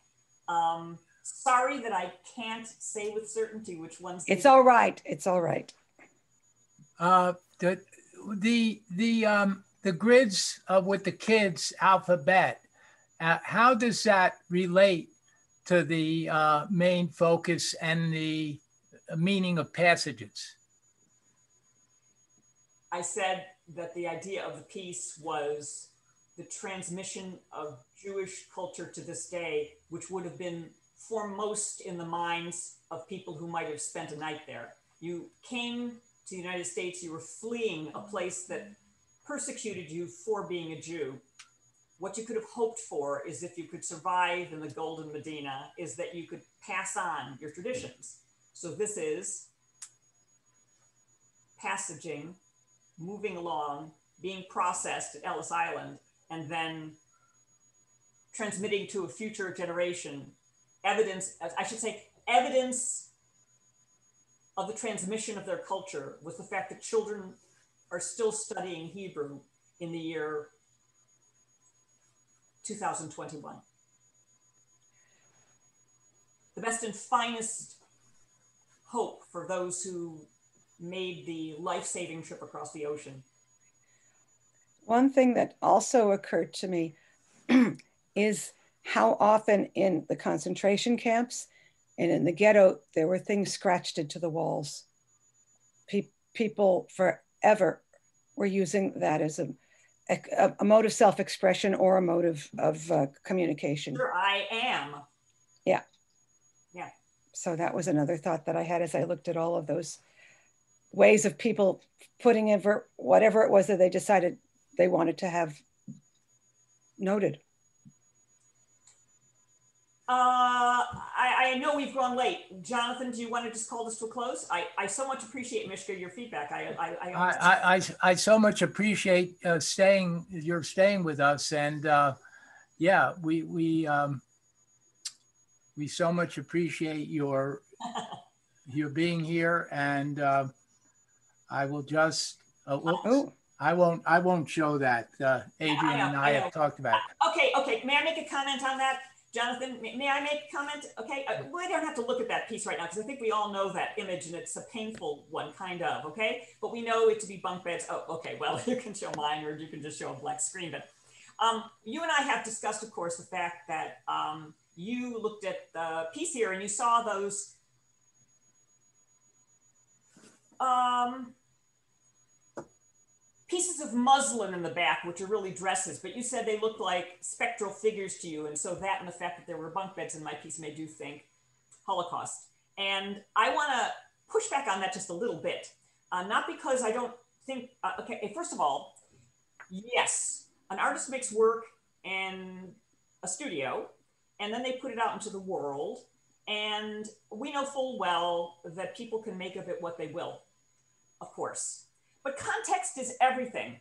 Sorry that I can't say with certainty which ones. It's all right. It's all right. the grids with the kids alphabet, how does that relate to the main focus and the meaning of passages? I said that the idea of the piece was the transmission of Jewish culture to this day, which would have been foremost in the minds of people who might have spent a night there. You came to the United States, you were fleeing a place that persecuted you for being a Jew. What you could have hoped for is if you could survive in the Golden Medina, is that you could pass on your traditions. So this is passaging, moving along, being processed at Ellis Island, and then transmitting to a future generation evidence, I should say, evidence of the transmission of their culture with the fact that children are still studying Hebrew in the year 2021. The best and finest hope for those who made the life-saving trip across the ocean. One thing that also occurred to me is how often in the concentration camps and in the ghetto, there were things scratched into the walls. People forever were using that as a mode of self-expression or a mode of communication. Sure, I am. Yeah. Yeah. So that was another thought that I had as I looked at all of those ways of people putting in for whatever it was that they decided they wanted to have noted. I know we've gone late. Jonathan, do you want to just call this to a close? I so much appreciate, Mishka, your feedback. I so much appreciate your staying with us, and yeah, we so much appreciate your being here, and I will just I won't show that. Adrian and I have talked about it. Okay. May I make a comment on that? Jonathan, may I make a comment? Okay, we don't have to look at that piece right now because I think we all know that image and it's a painful one, kind of, okay? But we know it to be bunk beds. Oh, okay, well, you can show mine or you can just show a black screen. But you and I have discussed, of course, the fact that you looked at the piece here and you saw those pieces of muslin in the back, which are really dresses, but you said they looked like spectral figures to you. And so that and the fact that there were bunk beds in my piece made you think Holocaust. And I want to push back on that just a little bit. Not because I don't think, okay, first of all, yes, an artist makes work in a studio and then they put it out into the world. And we know full well that people can make of it what they will, of course. But context is everything.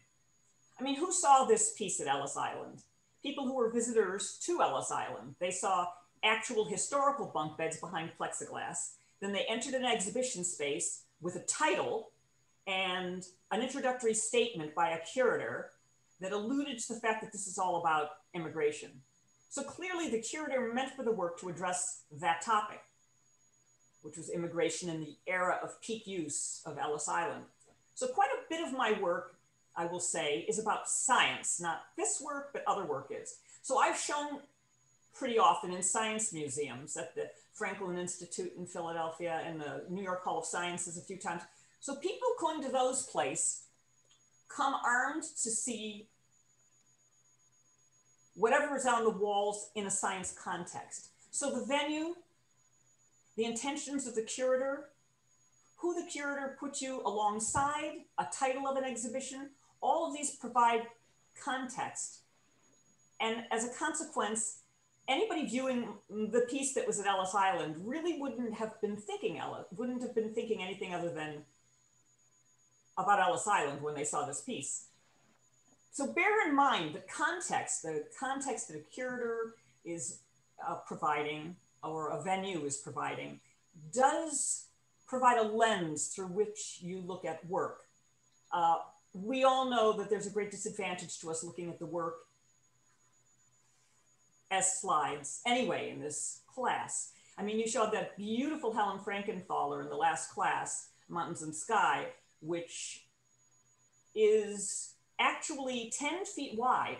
I mean, who saw this piece at Ellis Island? People who were visitors to Ellis Island. They saw actual historical bunk beds behind plexiglass. Then they entered an exhibition space with a title and an introductory statement by a curator that alluded to the fact that this is all about immigration. So clearly the curator meant for the work to address that topic, which was immigration in the era of peak use of Ellis Island. So quite a bit of my work, I will say, is about science, not this work, but other work is. So I've shown pretty often in science museums at the Franklin Institute in Philadelphia and the New York Hall of Sciences a few times. So people going to those places come armed to see whatever is on the walls in a science context. So the venue, the intentions of the curator, who the curator puts you alongside, a title of an exhibition, all of these provide context. And as a consequence, anybody viewing the piece that was at Ellis Island really wouldn't have been thinking anything other than about Ellis Island when they saw this piece. So bear in mind the context that a curator is providing or a venue is providing does provide a lens through which you look at work. We all know that there's a great disadvantage to us looking at the work as slides anyway in this class. I mean, you showed that beautiful Helen Frankenthaler in the last class, Mountains and Sky, which is actually 10 feet wide.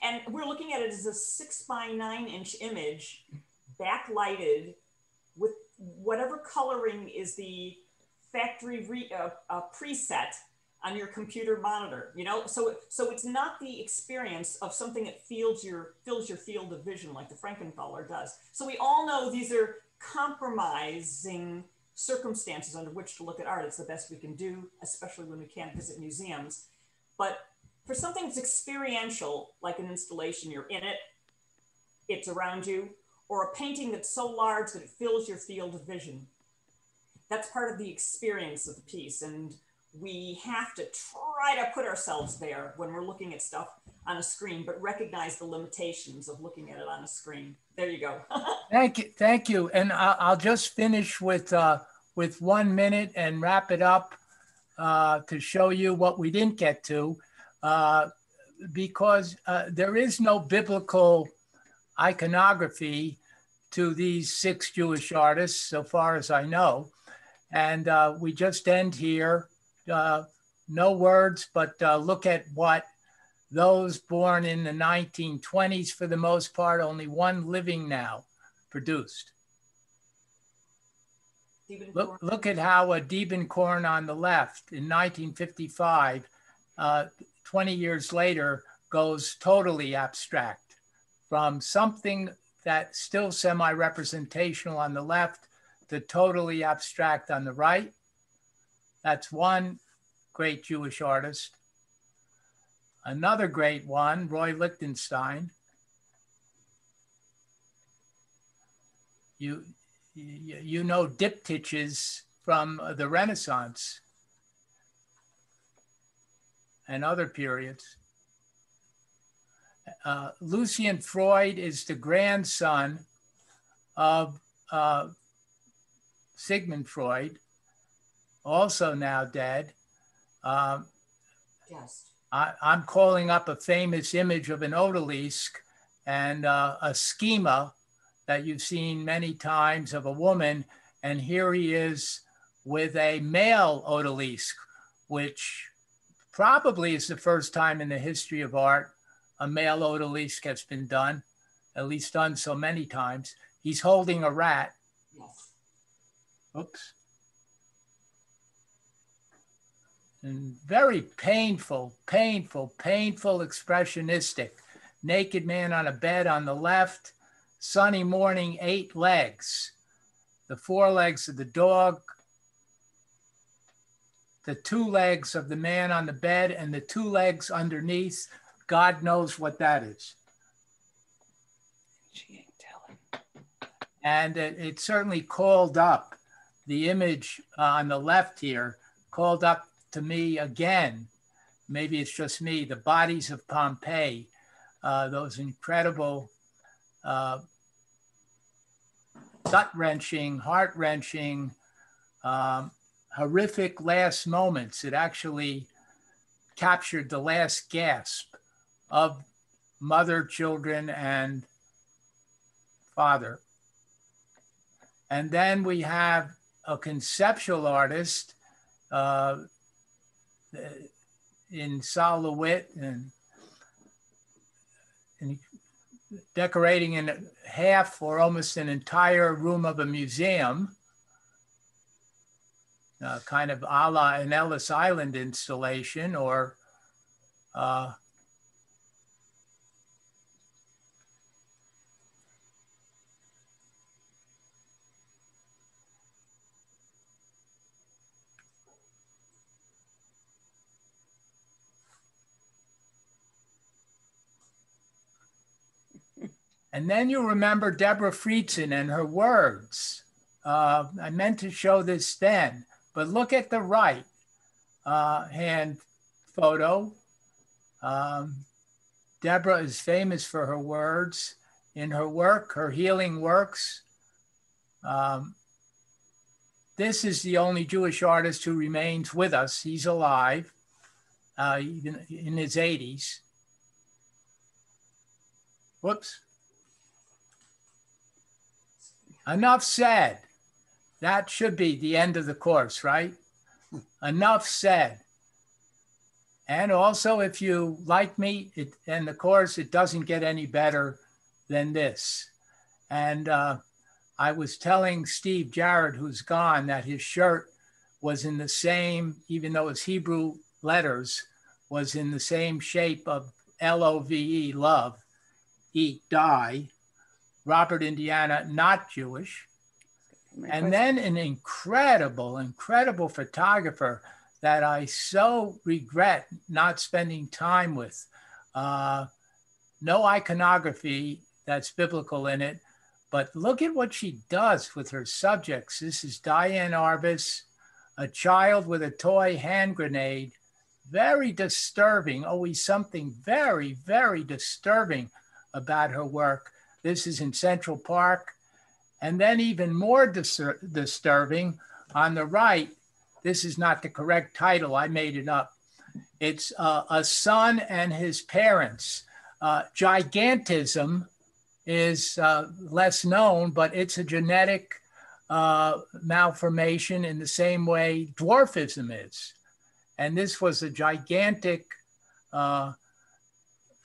And we're looking at it as a 6 by 9 inch image, backlighted with whatever coloring is the factory preset on your computer monitor, you know? So it's not the experience of something that fills your field of vision like the Frankenthaler does. So we all know these are compromising circumstances under which to look at art. It's the best we can do, especially when we can't visit museums. But for something that's experiential, like an installation, you're in it, it's around you, or a painting that's so large that it fills your field of vision, that's part of the experience of the piece. And we have to try to put ourselves there when we're looking at stuff on a screen, but recognize the limitations of looking at it on a screen. There you go. Thank you. And I'll just finish with 1 minute and wrap it up to show you what we didn't get to, because there is no biblical iconography to these 6 Jewish artists, so far as I know. And we just end here. No words, but look at what those born in the 1920s, for the most part, only one living now, produced. Look at how a Diebenkorn on the left in 1955, 20 years later, goes totally abstract from something that's still semi-representational on the left to totally abstract on the right. That's one great Jewish artist. Another great one, Roy Lichtenstein. You know diptychs from the Renaissance and other periods. Lucian Freud is the grandson of Sigmund Freud, also now dead. Yes. I'm calling up a famous image of an odalisque and a schema that you've seen many times of a woman. And here he is with a male odalisque, which probably is the first time in the history of art a male odalisque has been done, at least done so many times. He's holding a rat. Yes. Oops. And very painful, expressionistic. Naked man on a bed on the left, sunny morning, 8 legs. The 4 legs of the dog, the 2 legs of the man on the bed, and the 2 legs underneath. God knows what that is. She ain't telling. And it certainly called up the image on the left here, called up to me again, maybe it's just me, the bodies of Pompeii, those incredible, gut-wrenching, heart-wrenching, horrific last moments. It actually captured the last gasp of mother, children, and father. And then we have a conceptual artist in Sol LeWitt and decorating in half or almost an entire room of a museum, kind of a la an Ellis Island installation, or and then you remember Deborah Friedson and her words. I meant to show this then, but look at the right hand photo. Deborah is famous for her words. In her work, her healing works, this is the only Jewish artist who remains with us. He's alive, even in his 80s. Whoops. Enough said. That should be the end of the course, right? Enough said. And also, if you like me, and of course, it doesn't get any better than this. And I was telling Steve Jarrett, who's gone, that his shirt was in the same, even though it's Hebrew letters, was in the same shape of L-O-V-E, love, eat, die. Robert Indiana, not Jewish. And then an incredible, incredible photographer that I so regret not spending time with. No iconography that's biblical in it, but look at what she does with her subjects. This is Diane Arbus, a child with a toy hand grenade. Very disturbing, always something very, very disturbing about her work. This is in Central Park. And then even more disturbing, on the right, this is not the correct title, I made it up. It's a son and his parents. Gigantism is less known, but it's a genetic malformation in the same way dwarfism is. And this was a gigantic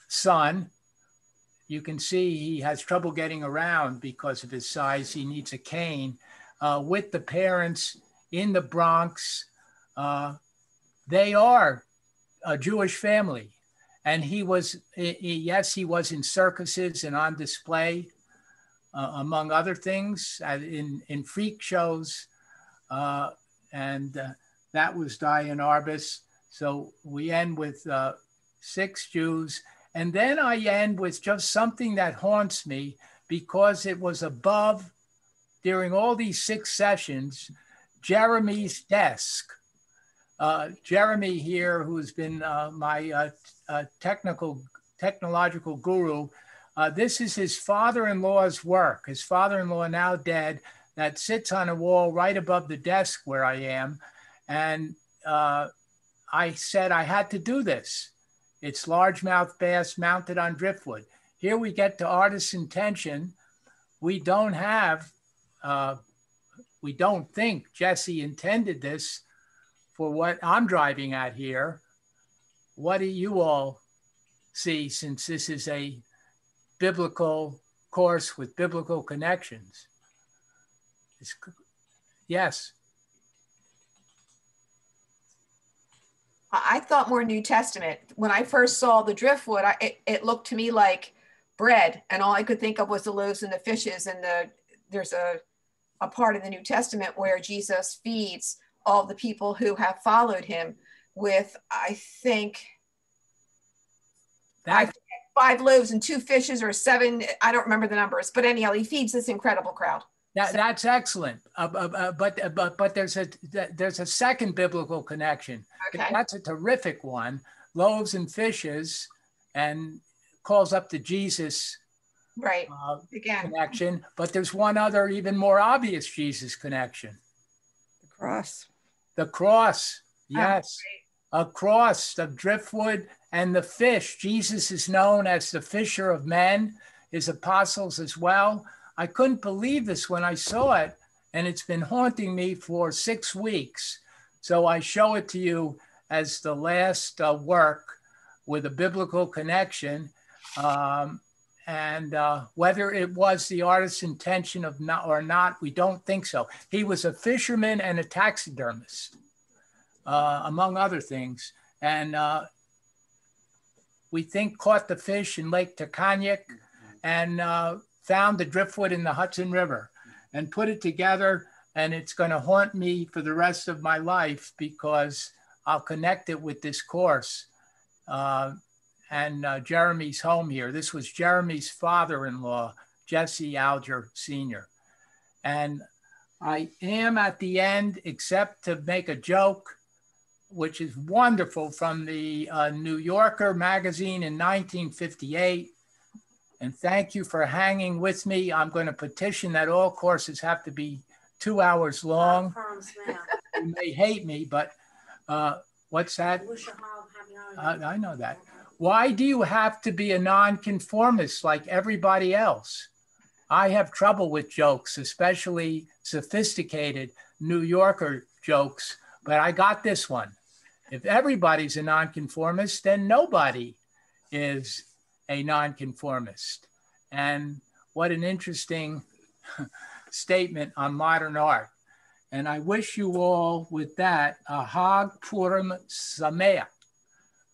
son. You can see he has trouble getting around because of his size. He needs a cane. With the parents in the Bronx, they are a Jewish family. And he was, yes, he was in circuses and on display, among other things, in freak shows. And that was Diane Arbus. So we end with 6 Jews. And then I end with just something that haunts me because it was above, during all these 6 sessions, Jeremy's desk. Jeremy here, who's been my technological guru, this is his father-in-law's work. His father-in-law, now dead, that sits on a wall right above the desk where I am. And I said I had to do this. It's largemouth bass mounted on driftwood. Here we get to artist's intention. We don't think Jesse intended this for what I'm driving at here. What do you all see, since this is a biblical course with biblical connections? Yes. I thought more New Testament. When I first saw the driftwood, it looked to me like bread, and all I could think of was the loaves and the fishes. And there's a part in the New Testament where Jesus feeds all the people who have followed him with, I think 5 loaves and 2 fishes, or 7. I don't remember the numbers, but anyhow, he feeds this incredible crowd. That's excellent, but there's a second biblical connection. Okay. That's a terrific one. Loaves and fishes, and calls up the Jesus right again connection. But there's one other even more obvious Jesus connection. The cross. The cross, yes, a cross, the driftwood and the fish. Jesus is known as the fisher of men. His apostles as well. I couldn't believe this when I saw it, and it's been haunting me for 6 weeks. So I show it to you as the last work with a biblical connection. And whether it was the artist's intention of or not, we don't think so. He was a fisherman and a taxidermist, among other things. And we think caught the fish in Lake Taconic and found the driftwood in the Hudson River and put it together. And it's going to haunt me for the rest of my life because I'll connect it with this course. And Jeremy's home here. This was Jeremy's father-in-law, Jesse Alger Sr. And I am at the end, except to make a joke, which is wonderful, from the New Yorker magazine in 1958. And thank you for hanging with me. I'm going to petition that all courses have to be 2 hours long. You may hate me, but what's that? I know that. Why do you have to be a nonconformist like everybody else? I have trouble with jokes, especially sophisticated New Yorker jokes, but I got this one. If everybody's a nonconformist, then nobody is a nonconformist. And what an interesting statement on modern art. And I wish you all with that a Hag Purim Sameach.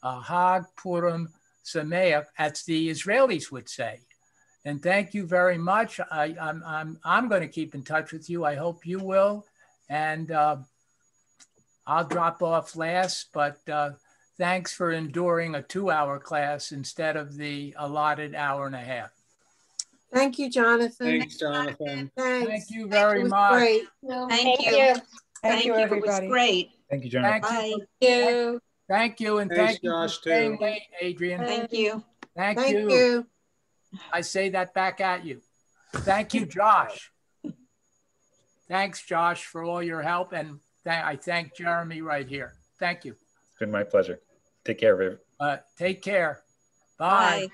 A Hag Purim Sameach, as the Israelis would say. And thank you very much. I'm going to keep in touch with you. I hope you will. And I'll drop off last, but thanks for enduring a 2-hour class instead of the allotted hour and a half. Thank you, Jonathan. Thanks, Jonathan. Thanks. Thank you very much. Great. Thank you. Thank you, everybody. It was great. Thank you, Jonathan. Thank Thank you. Thank you, and Thanks, thank you Josh, for staying too. late, Adrian. Thank you. Thank Thank you. you. I say that back at you. Thank you, Josh. Thanks, Josh, for all your help, and I thank Jeremy right here. Thank you. It's been my pleasure. Take care, Viv. Take care. Bye. Bye.